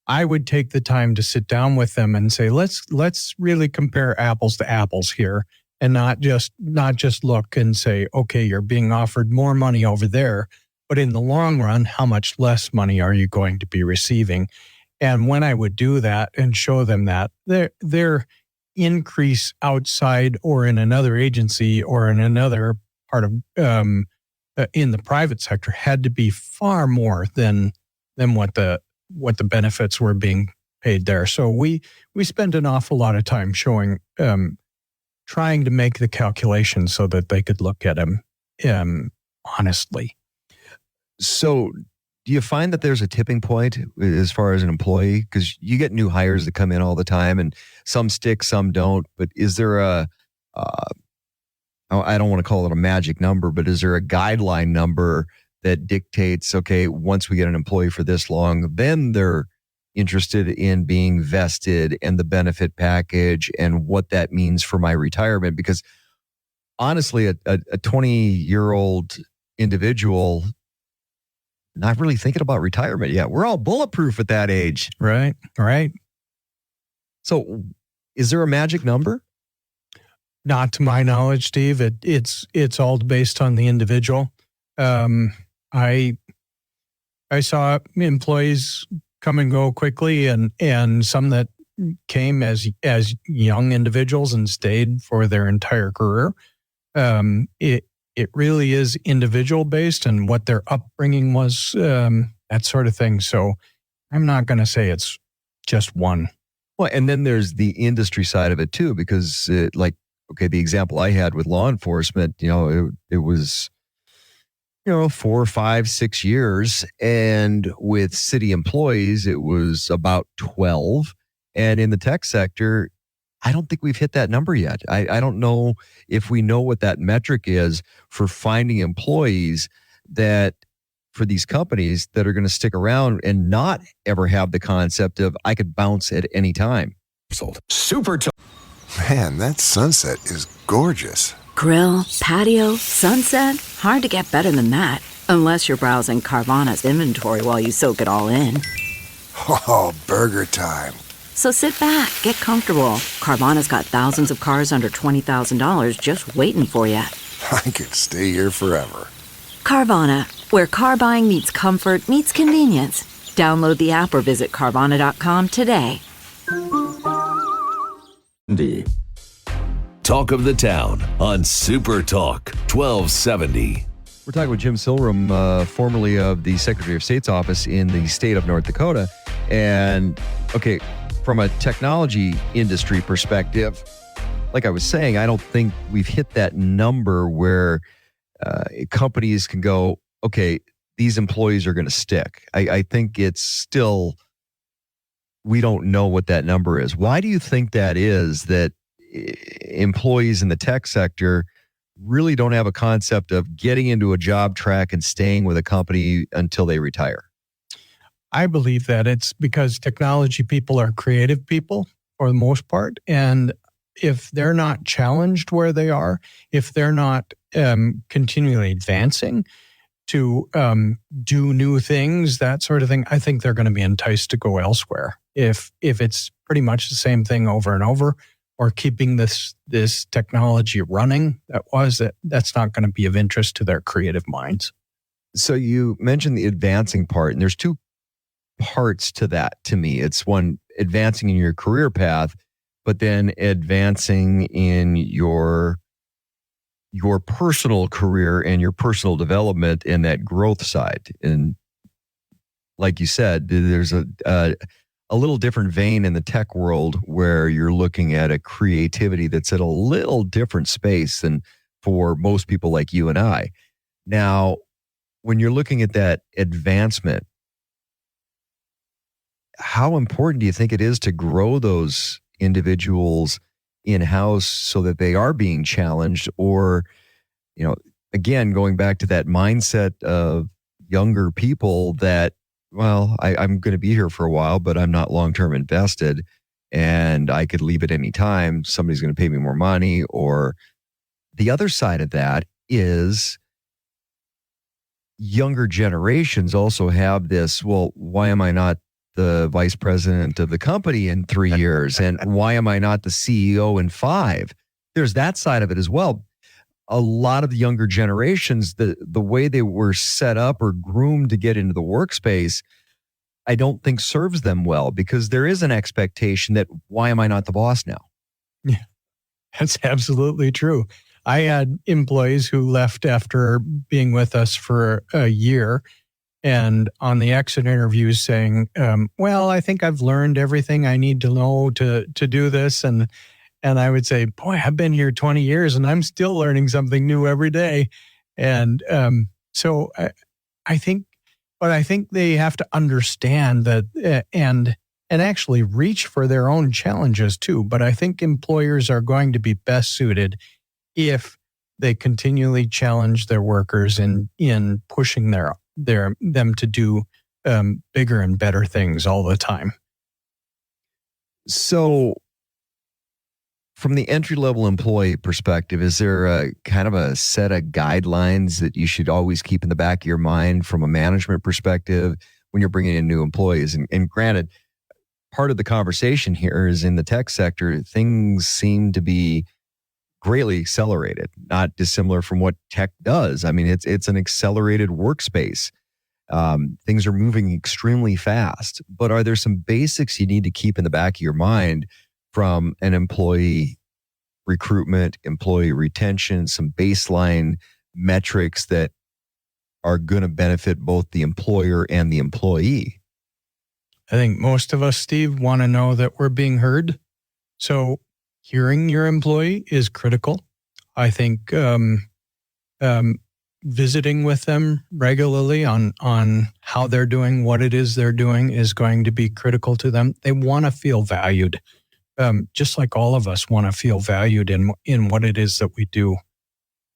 I would take the time to sit down with them and say, let's really compare apples to apples here, and not just look and say, okay, you're being offered more money over there, but in the long run, how much less money are you going to be receiving? And when I would do that and show them that, their increase outside or in another agency or in another part of in the private sector had to be far more than what the benefits were being paid there. So we spent an awful lot of time showing, trying to make the calculations so that they could look at them honestly. So do you find that there's a tipping point as far as an employee? Because you get new hires that come in all the time and some stick, some don't. But is there I don't want to call it a magic number, but is there a guideline number that dictates, okay, once we get an employee for this long, then they're interested in being vested and the benefit package and what that means for my retirement? Because honestly, a 20-year-old individual not really thinking about retirement yet. We're all bulletproof at that age. Right. So is there a magic number? Not to my knowledge, Steve. It's all based on the individual. I saw employees come and go quickly and some that came as young individuals and stayed for their entire career. It really is individual based and what their upbringing was, that sort of thing. So I'm not going to say it's just one. Well, and then there's the industry side of it too, because the example I had with law enforcement, it was, 4, 5, 6 years. And with city employees, it was about 12. And in the tech sector, I don't think we've hit that number yet. I don't know if we know what that metric is for finding employees that for these companies that are going to stick around and not ever have the concept of I could bounce at any time. Super Talk. Man, that sunset is gorgeous. Grill, patio, sunset. Hard to get better than that. Unless you're browsing Carvana's inventory while you soak it all in. Oh, burger time. So sit back, get comfortable. Carvana's got thousands of cars under $20,000 just waiting for you. I could stay here forever. Carvana, where car buying meets comfort, meets convenience. Download the app or visit Carvana.com today. Talk of the Town on Super Talk 1270. We're talking with Jim Silrum, formerly of the Secretary of State's office in the state of North Dakota. And, okay, from a technology industry perspective, like I was saying, I don't think we've hit that number where companies can go, okay, these employees are going to stick. I think it's still, we don't know what that number is. Why do you think that is, that employees in the tech sector really don't have a concept of getting into a job track and staying with a company until they retire? I believe that it's because technology people are creative people for the most part. And if they're not challenged where they are, if they're not continually advancing to do new things, that sort of thing, I think they're going to be enticed to go elsewhere. If it's pretty much the same thing over and over, or keeping this technology running, that's not going to be of interest to their creative minds. So you mentioned the advancing part, and there's two parts to that to me. It's one, advancing in your career path, but then advancing in your personal career and your personal development and that growth side. And like you said, there's a little different vein in the tech world where you're looking at a creativity that's at a little different space than for most people like you and I. Now, when you're looking at that advancement, how important do you think it is to grow those individuals in-house so that they are being challenged? Or, again, going back to that mindset of younger people that, well, I'm going to be here for a while, but I'm not long-term invested and I could leave at any time. Somebody's going to pay me more money. Or the other side of that is younger generations also have this, well, why am I not the vice president of the company in 3 years? And why am I not the CEO in 5? There's that side of it as well. A lot of the younger generations, the way they were set up or groomed to get into the workspace, I don't think serves them well, because there is an expectation that, why am I not the boss now? Yeah, that's absolutely true. I had employees who left after being with us for a year and on the exit interviews saying, well, I think I've learned everything I need to know to do this. And I would say, boy, I've been here 20 years and I'm still learning something new every day. And so I think they have to understand that and actually reach for their own challenges too. But I think employers are going to be best suited if they continually challenge their workers in pushing them to do bigger and better things all the time. So from the entry-level employee perspective, is there a kind of a set of guidelines that you should always keep in the back of your mind from a management perspective when you're bringing in new employees? And granted, part of the conversation here is in the tech sector, things seem to be greatly accelerated, not dissimilar from what tech does. I mean, it's an accelerated workspace. Things are moving extremely fast, but are there some basics you need to keep in the back of your mind from an employee recruitment, employee retention, some baseline metrics that are going to benefit both the employer and the employee? I think most of us, Steve, want to know that we're being heard. So hearing your employee is critical. I think visiting with them regularly on how they're doing, what it is they're doing is going to be critical to them. They want to feel valued. Just like all of us want to feel valued in what it is that we do.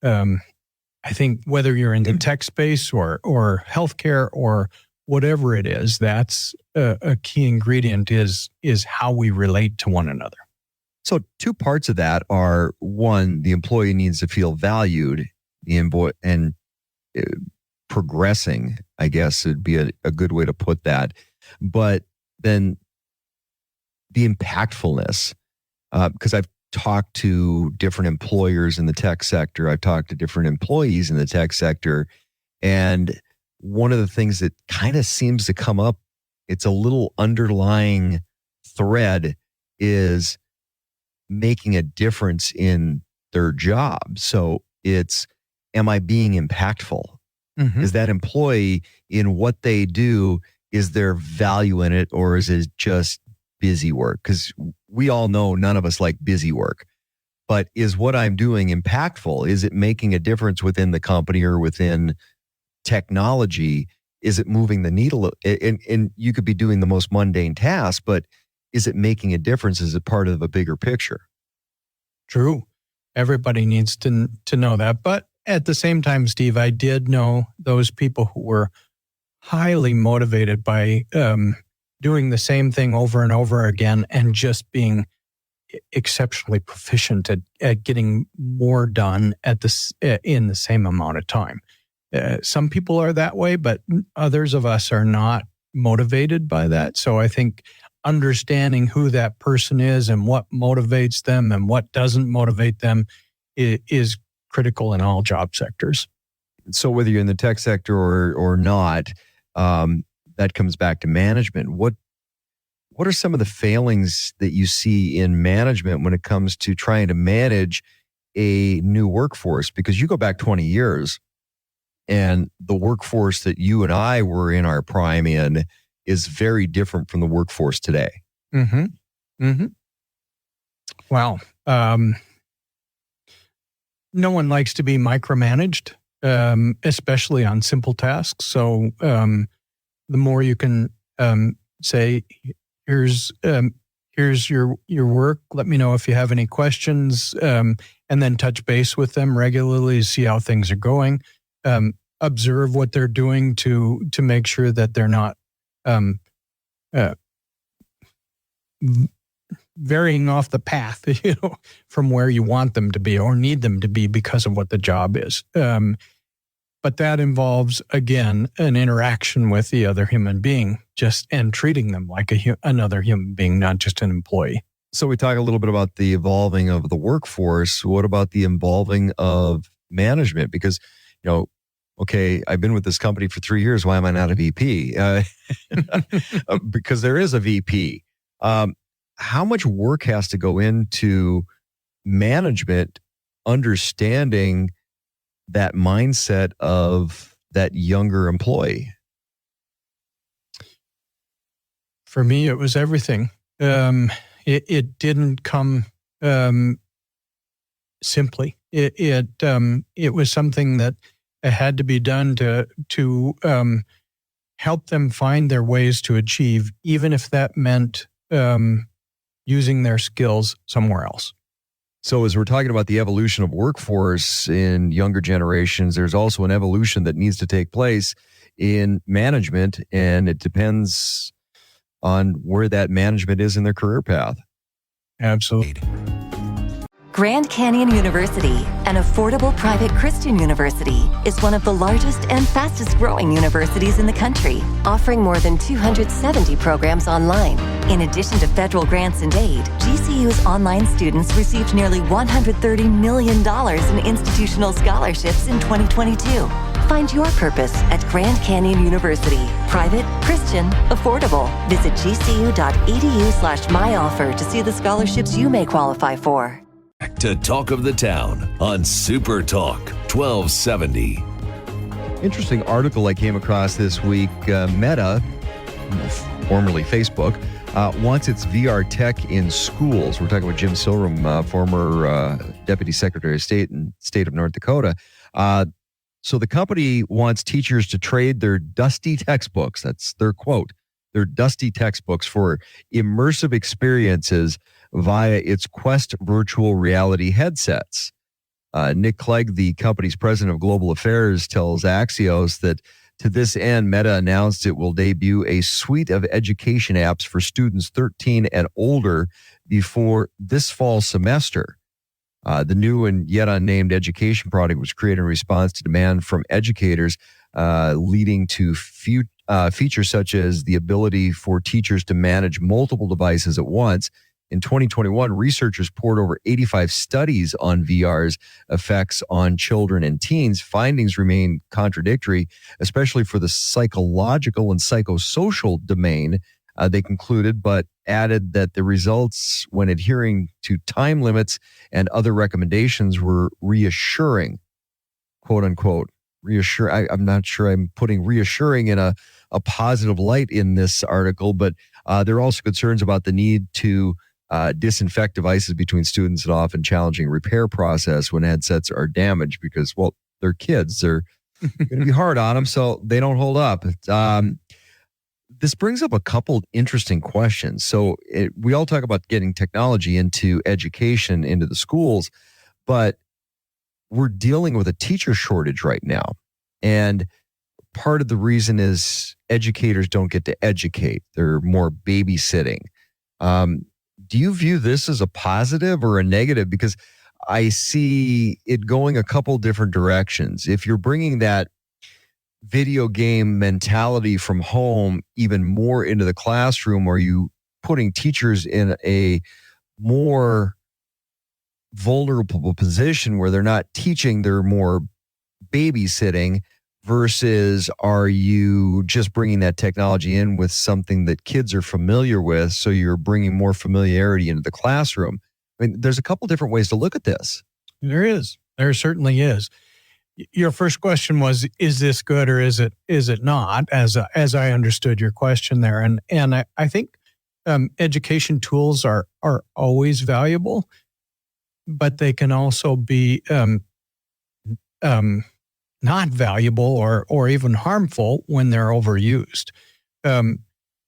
I think whether you're in the tech space or healthcare or whatever it is, that's a key ingredient is how we relate to one another. So 2 parts of that are, one, the employee needs to feel valued, and progressing, I guess would be a good way to put that. But then the impactfulness, because I've talked to different employers in the tech sector. I've talked to different employees in the tech sector. And one of the things that kind of seems to come up, it's a little underlying thread, is making a difference in their job. So it's, am I being impactful? Mm-hmm. Is that employee in what they do, is there value in it, or is it just busy work? Because we all know none of us like busy work. But is what I'm doing impactful? Is it making a difference within the company or within technology? Is it moving the needle? And you could be doing the most mundane task, but is it making a difference? Is it part of a bigger picture? True. Everybody needs to know that. But at the same time, Steve, I did know those people who were highly motivated by doing the same thing over and over again and just being exceptionally proficient at getting more done in the same amount of time. Some people are that way, but others of us are not motivated by that. So I think understanding who that person is and what motivates them and what doesn't motivate them is critical in all job sectors. So whether you're in the tech sector or not, that comes back to management. What are some of the failings that you see in management when it comes to trying to manage a new workforce? Because you go back 20 years and the workforce that you and I were in our prime in is very different from the workforce today. Mm-hmm. Mm-hmm. Well, no one likes to be micromanaged, especially on simple tasks. So the more you can say, here's your work. Let me know if you have any questions. And and then touch base with them regularly to see how things are going. Observe what they're doing to make sure that they're not varying off the path, from where you want them to be or need them to be because of what the job is. But that involves, again, an interaction with the other human being, and treating them like another human being, not just an employee. So we talk a little bit about the evolving of the workforce. What about the evolving of management? Because, okay, I've been with this company for 3 years. Why am I not a VP? Because there is a VP. How much work has to go into management understanding that mindset of that younger employee? For me, it was everything. It didn't come simply. It was something that had to be done to help them find their ways to achieve, even if that meant using their skills somewhere else. So as we're talking about the evolution of workforce in younger generations, there's also an evolution that needs to take place in management, and it depends on where that management is in their career path. Absolutely. Grand Canyon University, an affordable private Christian university, is one of the largest and fastest growing universities in the country, offering more than 270 programs online. In addition to federal grants and aid, GCU's online students received nearly $130 million in institutional scholarships in 2022. Find your purpose at Grand Canyon University. Private, Christian, affordable. Visit gcu.edu/myoffer to see the scholarships you may qualify for. To Talk of the Town on Super Talk 1270. Interesting article I came across this week. Meta, formerly Facebook, wants its VR tech in schools. We're talking about Jim Silrum, former Deputy Secretary of State in the state of North Dakota. So the company wants teachers to trade their dusty textbooks, that's their quote, their dusty textbooks for immersive experiences via its Quest virtual reality headsets. Nick Clegg, the company's president of global affairs, tells Axios that to this end, Meta announced it will debut a suite of education apps for students 13 and older before this fall semester. The new and yet unnamed education product was created in response to demand from educators, leading to features such as the ability for teachers to manage multiple devices at once. In 2021, researchers poured over 85 studies on VR's effects on children and teens. Findings remain contradictory, especially for the psychological and psychosocial domain, they concluded, but added that the results when adhering to time limits and other recommendations were reassuring, quote unquote. I'm not sure I'm putting reassuring in a positive light in this article, but there are also concerns about the need to disinfect devices between students and often challenging repair process when headsets are damaged because, well, they're kids. They're going to be hard on them, so they don't hold up. This brings up a couple interesting questions. So we all talk about getting technology into education, into the schools, but we're dealing with a teacher shortage right now. And part of the reason is educators don't get to educate. They're more babysitting. Do you view this as a positive or a negative? Because I see it going a couple different directions. If you're bringing that video game mentality from home even more into the classroom, are you putting teachers in a more vulnerable position where they're not teaching, they're more babysitting? Versus are you just bringing that technology in with something that kids are familiar with, so you're bringing more familiarity into the classroom? I mean, there's a couple different ways to look at this. There certainly is. Your first question was, is this good or is it not, as I understood your question there. And I think education tools are always valuable, but they can also be not valuable or even harmful when they're overused.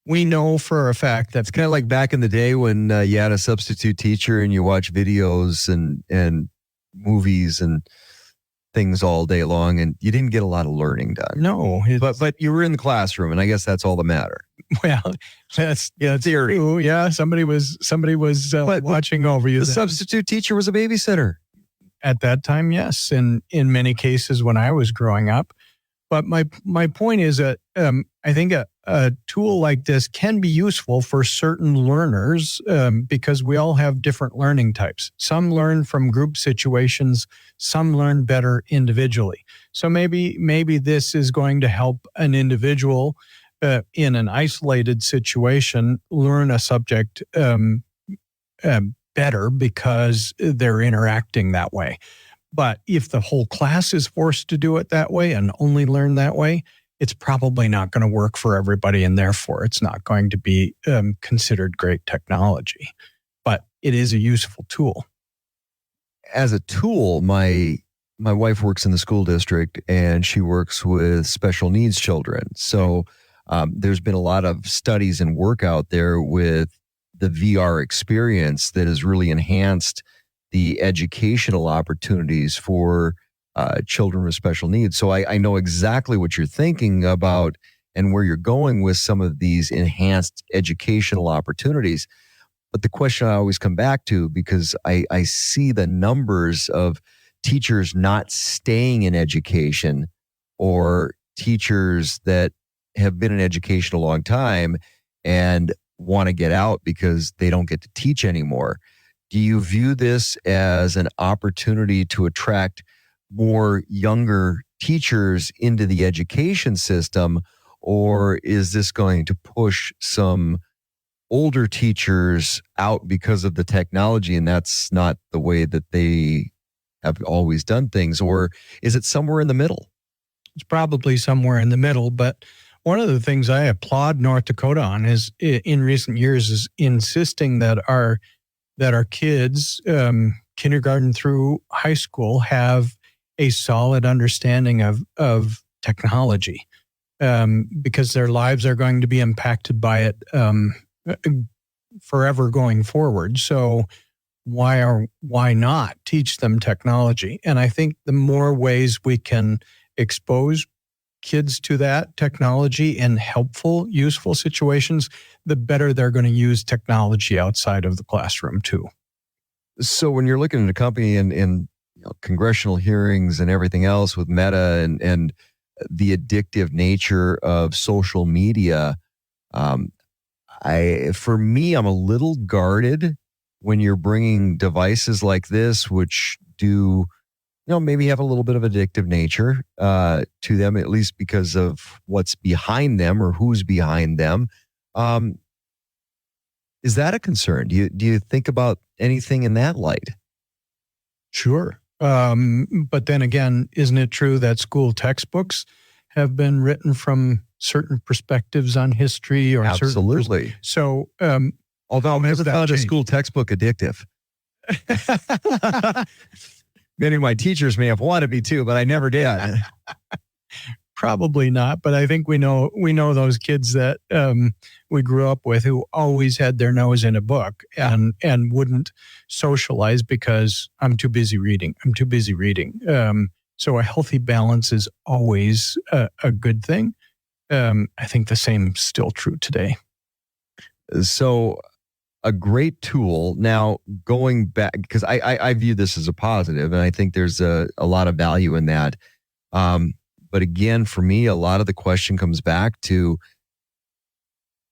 We know for a fact that it's kind of like back in the day when you had a substitute teacher and you watch videos and movies and things all day long, and you didn't get a lot of learning done. No, but you were in the classroom, and I guess that's all that mattered. Well, that's theory. True. Yeah, somebody was watching over you. The substitute teacher was a babysitter at that time. Yes, and in many cases when I was growing up. But my point is that I think a tool like this can be useful for certain learners because we all have different learning types. Some learn from group situations, some learn better individually. So maybe this is going to help an individual in an isolated situation learn a subject better because they're interacting that way. But if the whole class is forced to do it that way and only learn that way, it's probably not going to work for everybody, and therefore it's not going to be considered great technology. But it is a useful tool. As a tool, my wife works in the school district, and she works with special needs children. So there's been a lot of studies and work out there with the VR experience that has really enhanced the educational opportunities for children with special needs. So I know exactly what you're thinking about and where you're going with some of these enhanced educational opportunities. But the question I always come back to, because I see the numbers of teachers not staying in education or teachers that have been in education a long time and want to get out because they don't get to teach anymore. Do you view this as an opportunity to attract more younger teachers into the education system, or is this going to push some older teachers out because of the technology and that's not the way that they have always done things? Or is it somewhere in the middle? It's probably somewhere in the middle, but one of the things I applaud North Dakota on is in recent years is insisting that our kids, kindergarten through high school, have a solid understanding of technology because their lives are going to be impacted by it forever going forward. So why not teach them technology? And I think the more ways we can expose kids to that technology in helpful, useful situations, the better they're going to use technology outside of the classroom too. So when you're looking at a company in congressional hearings and everything else with Meta and the addictive nature of social media, for me, I'm a little guarded when you're bringing devices like this, which do maybe have a little bit of addictive nature to them, at least because of what's behind them or who's behind them. Is that a concern? Do you think about anything in that light? Sure. But then again, isn't it true that school textbooks have been written from certain perspectives on history or absolutely? So, although I've never found a school textbook addictive. Many of my teachers may have wanted me to, but I never did. Probably not, but I think we know those kids that we grew up with who always had their nose in a book and wouldn't socialize because I'm too busy reading. So a healthy balance is always a good thing. I think the same is still true today. So a great tool. Now, going back, because I view this as a positive, and I think there's a lot of value in that. But again, for me, a lot of the question comes back to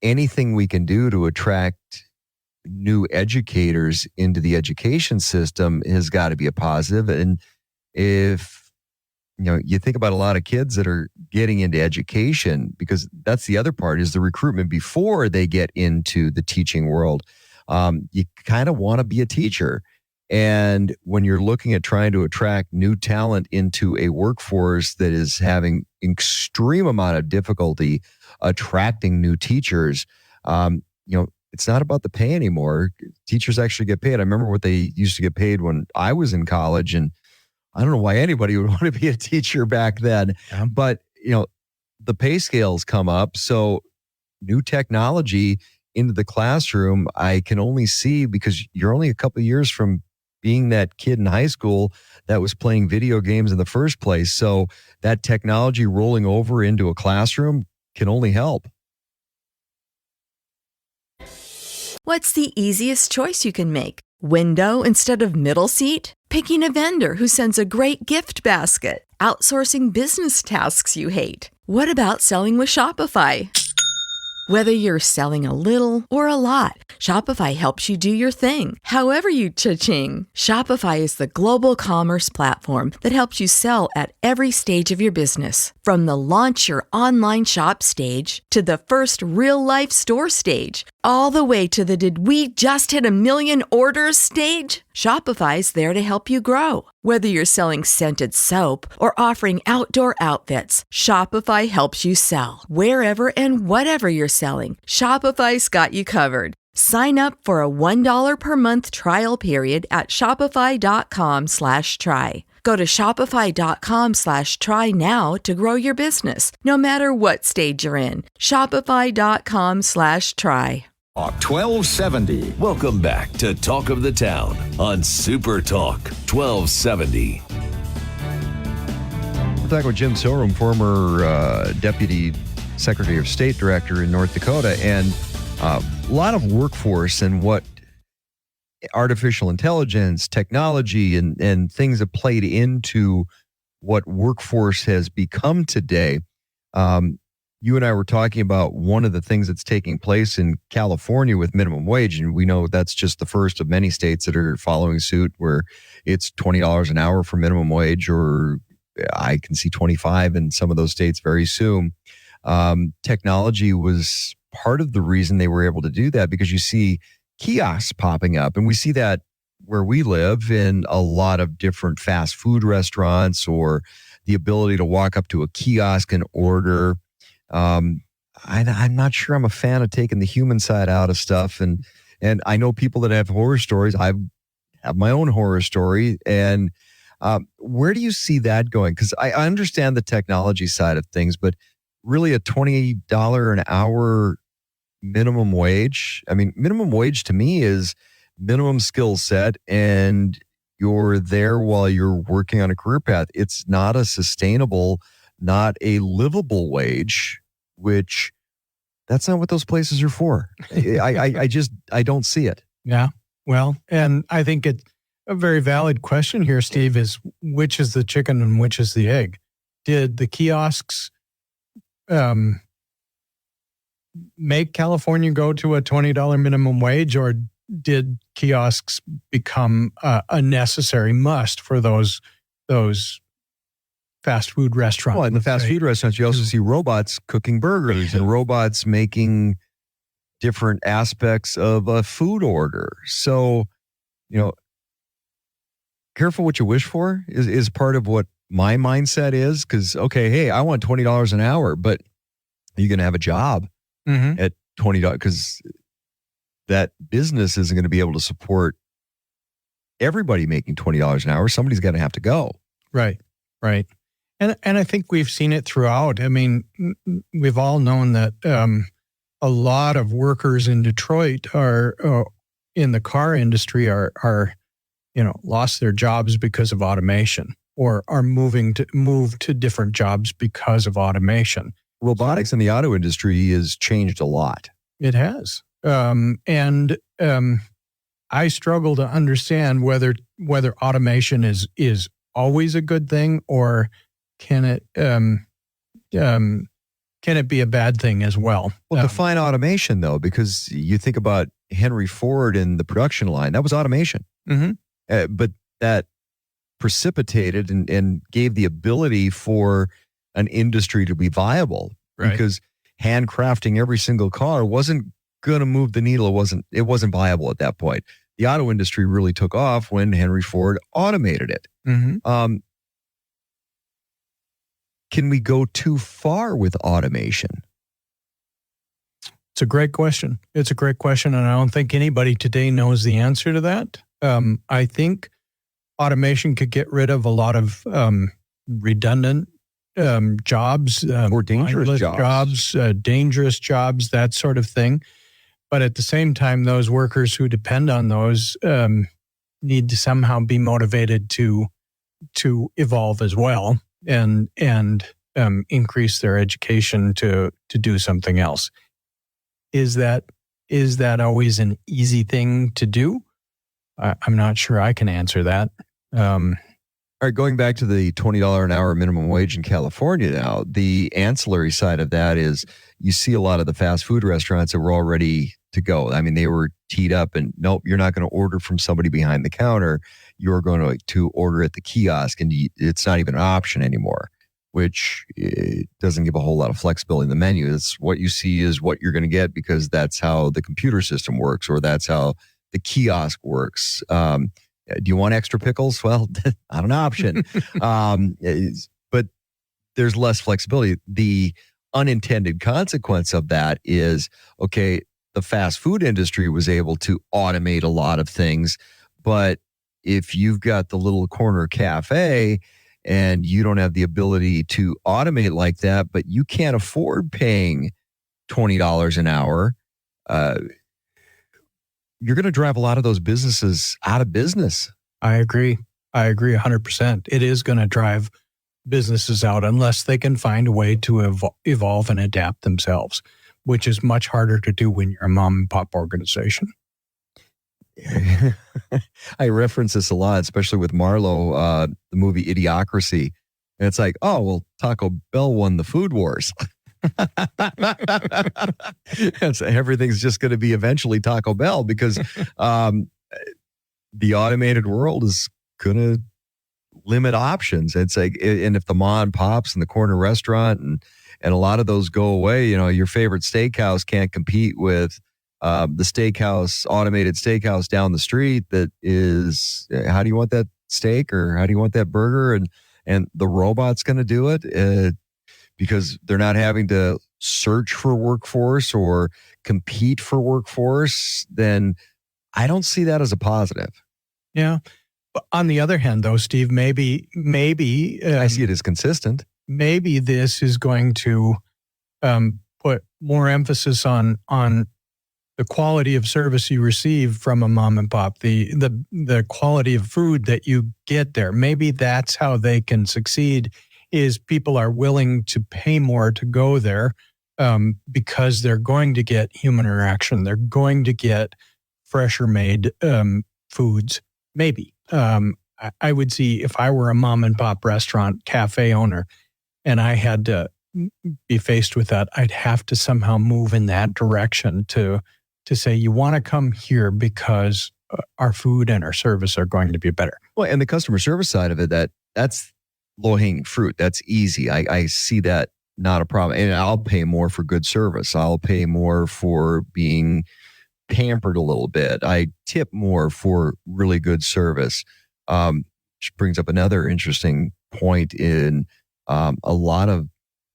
anything we can do to attract new educators into the education system has got to be a positive. And if you think about a lot of kids that are getting into education, because that's the other part is the recruitment before they get into the teaching world. You kind of want to be a teacher. And when you're looking at trying to attract new talent into a workforce that is having extreme amount of difficulty attracting new teachers, it's not about the pay anymore. Teachers actually get paid. I remember what they used to get paid when I was in college, and I don't know why anybody would want to be a teacher back then. Yeah. But, the pay scales come up. So new technology into the classroom, I can only see, because you're only a couple of years from being that kid in high school that was playing video games in the first place. So that technology rolling over into a classroom can only help. What's the easiest choice you can make? Window instead of middle seat? Picking a vendor who sends a great gift basket? Outsourcing business tasks you hate? What about selling with Shopify? Whether you're selling a little or a lot, Shopify helps you do your thing, however you cha-ching. Shopify is the global commerce platform that helps you sell at every stage of your business. From the launch your online shop stage to the first real-life store stage, all the way to the did we just hit 1 million orders stage. Shopify's there to help you grow. Whether you're selling scented soap or offering outdoor outfits, Shopify helps you sell. Wherever and whatever you're selling, Shopify's got you covered. Sign up for a $1 per month trial period at shopify.com/try. Go to shopify.com/try now to grow your business, no matter what stage you're in. Shopify.com/try. 1270. Welcome back to Talk of the Town on Super Talk 1270. We're talking with Jim Silrum, former Deputy Secretary of State Director in North Dakota, and a lot of workforce and what artificial intelligence, technology, and things have played into what workforce has become today. You and I were talking about one of the things that's taking place in California with minimum wage, and we know that's just the first of many states that are following suit, where it's $20 an hour for minimum wage, or I can see 25 in some of those states very soon. Technology was part of the reason they were able to do that, because you see kiosks popping up, and we see that where we live in a lot of different fast food restaurants, or the ability to walk up to a kiosk and order. I'm not sure I'm a fan of taking the human side out of stuff. And I know people that have horror stories. I have my own horror story. And where do you see that going? Because I understand the technology side of things, but really a $20 an hour minimum wage. I mean, minimum wage to me is minimum skill set, and you're there while you're working on a career path. It's not a sustainable, not a livable wage, which that's not what those places are for. I don't see it. Yeah. Well, and I think it's a very valid question here, Steve, is which is the chicken and which is the egg? Did the kiosks make California go to a $20 minimum wage, or did kiosks become a necessary must for those fast food restaurants? Well, in the fast food restaurants, you also see robots cooking burgers and robots making different aspects of a food order. So, careful what you wish for is part of what my mindset is. Because, okay, hey, I want $20 an hour, but are you going to have a job at $20? Because that business isn't going to be able to support everybody making $20 an hour. Somebody's going to have to go. Right. And I think we've seen it throughout. I mean, we've all known that a lot of workers in Detroit are in the car industry are lost their jobs because of automation, or are move to different jobs because of automation. Robotics in the auto industry has changed a lot. It has. And I struggle to understand whether automation is always a good thing, or can it be a bad thing as well? Well, define automation, though, because you think about Henry Ford and the production line. That was automation. But that precipitated and gave the ability for an industry to be viable, because handcrafting every single car wasn't going to move the needle. It wasn't viable at that point. The auto industry really took off when Henry Ford automated it. Can we go too far with automation? It's a great question. And I don't think anybody today knows the answer to that. I think automation could get rid of a lot of redundant jobs, or dangerous jobs, dangerous jobs, that sort of thing. But at the same time, those workers who depend on those need to somehow be motivated to evolve as well and increase their education to do something else. Is that always an easy thing to do? I'm not sure I can answer that. All right, going back to the $20 an hour minimum wage in California now, the ancillary side of that is you see a lot of the fast food restaurants that were all ready to go. I mean, they were teed up and nope, you're not going to order from somebody behind the counter. You're going to order at the kiosk, and it's not even an option anymore, which doesn't give a whole lot of flexibility in the menu. It's what you see is what you're going to get because that's how the computer system works or that's how the kiosk works. Do you want extra pickles? Well, not an option. But there's less flexibility. The unintended consequence of that is, okay, the fast food industry was able to automate a lot of things, but if you've got the little corner cafe and you don't have the ability to automate like that, but you can't afford paying $20 an hour, you're going to drive a lot of those businesses out of business. I agree 100%. It is going to drive businesses out unless they can find a way to evolve and adapt themselves, which is much harder to do when you're a mom and pop organization. I reference this a lot, especially with Marlowe, the movie Idiocracy. And it's like, oh, well, Taco Bell won the food wars. So everything's just going to be eventually Taco Bell because the automated world is going to limit options. It's like, and if the mom and pops and the corner restaurant and a lot of those go away, you know, your favorite steakhouse can't compete with the automated steakhouse down the street that is, how do you want that steak or how do you want that burger? And the robot's going to do it because they're not having to search for workforce or compete for workforce. Then I don't see that as a positive. Yeah. But on the other hand, though, Steve, maybe I see it as consistent. Maybe this is going to put more emphasis on the quality of service you receive from a mom and pop, the quality of food that you get there. Maybe that's how they can succeed, is people are willing to pay more to go there because they're going to get human interaction. They're going to get fresher made foods. Maybe. I would see if I were a mom and pop restaurant cafe owner and I had to be faced with that, I'd have to somehow move in that direction to say, you want to come here because our food and our service are going to be better. Well, and the customer service side of it, that's low-hanging fruit. That's easy. I see that not a problem. And I'll pay more for good service. I'll pay more for being pampered a little bit. I tip more for really good service. Which brings up another interesting point in a lot of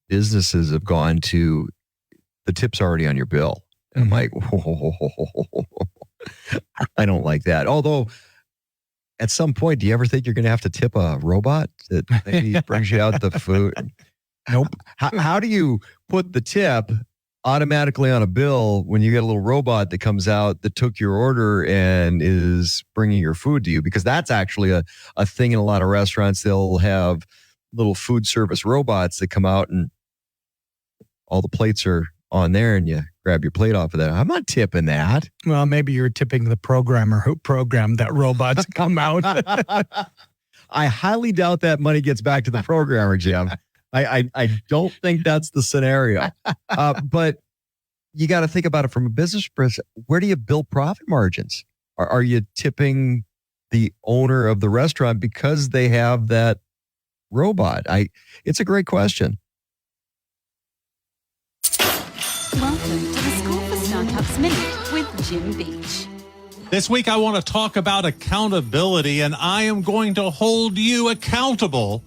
businesses have gone to the tip's already on your bill. And I'm like, I don't like that. Although at some point, do you ever think you're going to have to tip a robot that maybe brings you out the food? Nope. How do you put the tip automatically on a bill when you get a little robot that comes out that took your order and is bringing your food to you? Because that's actually a thing in a lot of restaurants. They'll have little food service robots that come out and all the plates are on there and you grab your plate off of that. I'm not tipping that. Well, maybe you're tipping the programmer who programmed that robots come out. I highly doubt that money gets back to the programmer, Jim. I don't think that's the scenario. But you got to think about it from a business perspective. Where do you build profit margins? Are you tipping the owner of the restaurant because they have that robot? It's a great question. Welcome to the School for Startups Minute with Jim Beach. This week, I want to talk about accountability, and I am going to hold you accountable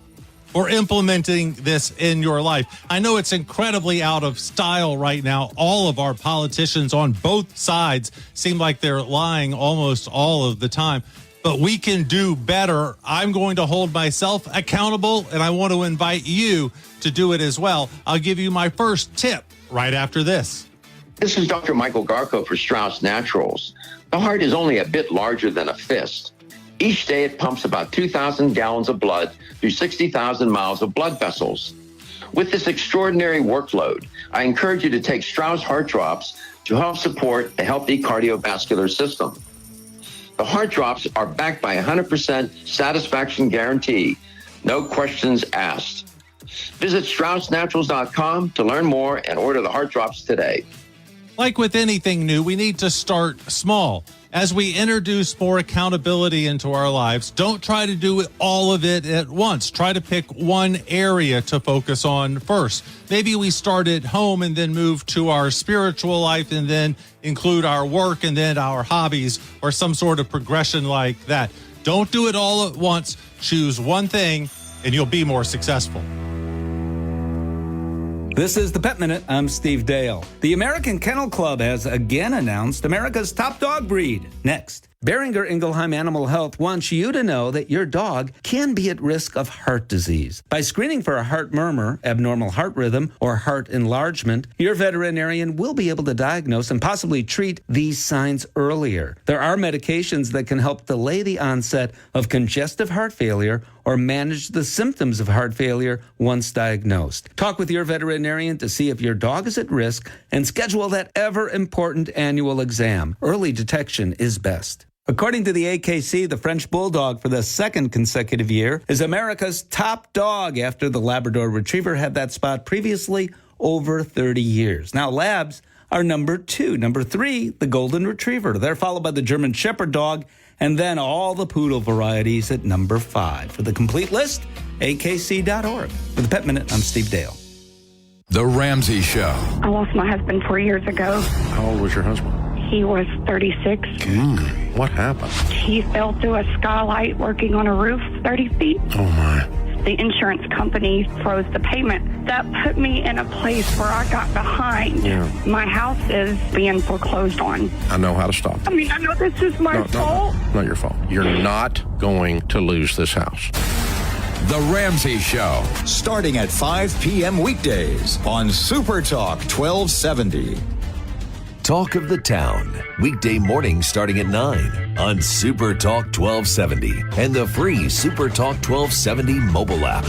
for implementing this in your life. I know it's incredibly out of style right now. All of our politicians on both sides seem like they're lying almost all of the time, but we can do better. I'm going to hold myself accountable, and I want to invite you to do it as well. I'll give you my first tip right after this. This is Dr. Michael Garko for Strauss Naturals. The heart is only a bit larger than a fist. Each day, it pumps about 2,000 gallons of blood through 60,000 miles of blood vessels. With this extraordinary workload, I encourage you to take Strauss Heart Drops to help support a healthy cardiovascular system. The Heart Drops are backed by a 100% satisfaction guarantee. No questions asked. Visit StraussNaturals.com to learn more and order the Heart Drops today. Like with anything new, we need to start small. As we introduce more accountability into our lives, don't try to do all of it at once. Try to pick one area to focus on first. Maybe we start at home and then move to our spiritual life and then include our work and then our hobbies or some sort of progression like that. Don't do it all at once. Choose one thing and you'll be more successful. This is the Pet Minute. I'm Steve Dale. The American Kennel Club has again announced America's top dog breed. Next. Beringer Ingelheim Animal Health wants you to know that your dog can be at risk of heart disease. By screening for a heart murmur, abnormal heart rhythm, or heart enlargement, your veterinarian will be able to diagnose and possibly treat these signs earlier. There are medications that can help delay the onset of congestive heart failure or manage the symptoms of heart failure once diagnosed. Talk with your veterinarian to see if your dog is at risk and schedule that ever-important annual exam. Early detection is best. According to the AKC, the French Bulldog for the second consecutive year is America's top dog after the Labrador Retriever had that spot previously over 30 years. Now, Labs are number 2. Number 3, the Golden Retriever. They're followed by the German Shepherd Dog, and then all the Poodle varieties at number 5. For the complete list, akc.org. For the Pet Minute, I'm Steve Dale. The Ramsey Show. I lost my husband 4 years ago. How old was your husband? He was 36. What happened? He fell through a skylight working on a roof 30 feet. Oh, my. The insurance company froze the payment. That put me in a place where I got behind. Yeah. My house is being foreclosed on. I know how to stop. I mean, I know this is my fault. Not your fault. You're not going to lose this house. The Ramsey Show. Starting at 5 p.m. weekdays on Super Talk 1270. Talk of the Town, weekday morning starting at 9 on Super Talk 1270 and the free Super Talk 1270 mobile app.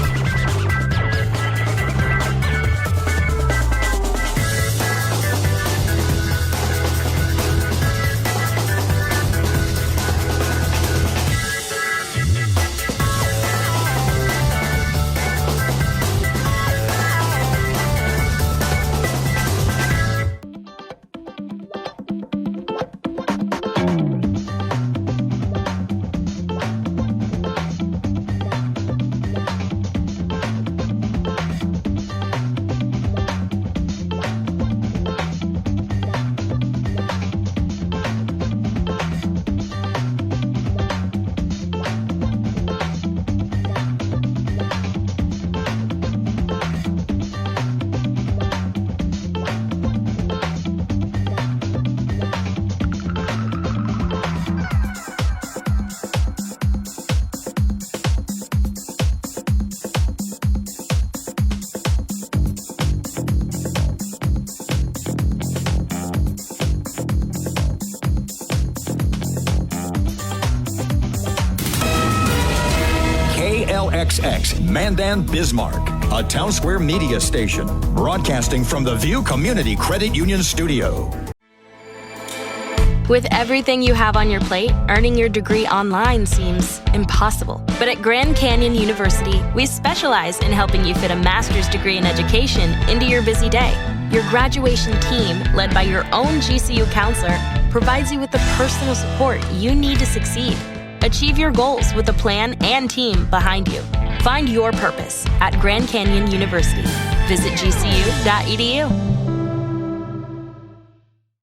KLXX Mandan, Bismarck, a Town Square media station, broadcasting from the View Community Credit Union studio. With everything you have on your plate, earning your degree online seems impossible. But at Grand Canyon University, we specialize in helping you fit a master's degree in education into your busy day. Your graduation team, led by your own GCU counselor, provides you with the personal support you need to succeed. Achieve your goals with a plan and team behind you. Find your purpose at Grand Canyon University. Visit gcu.edu.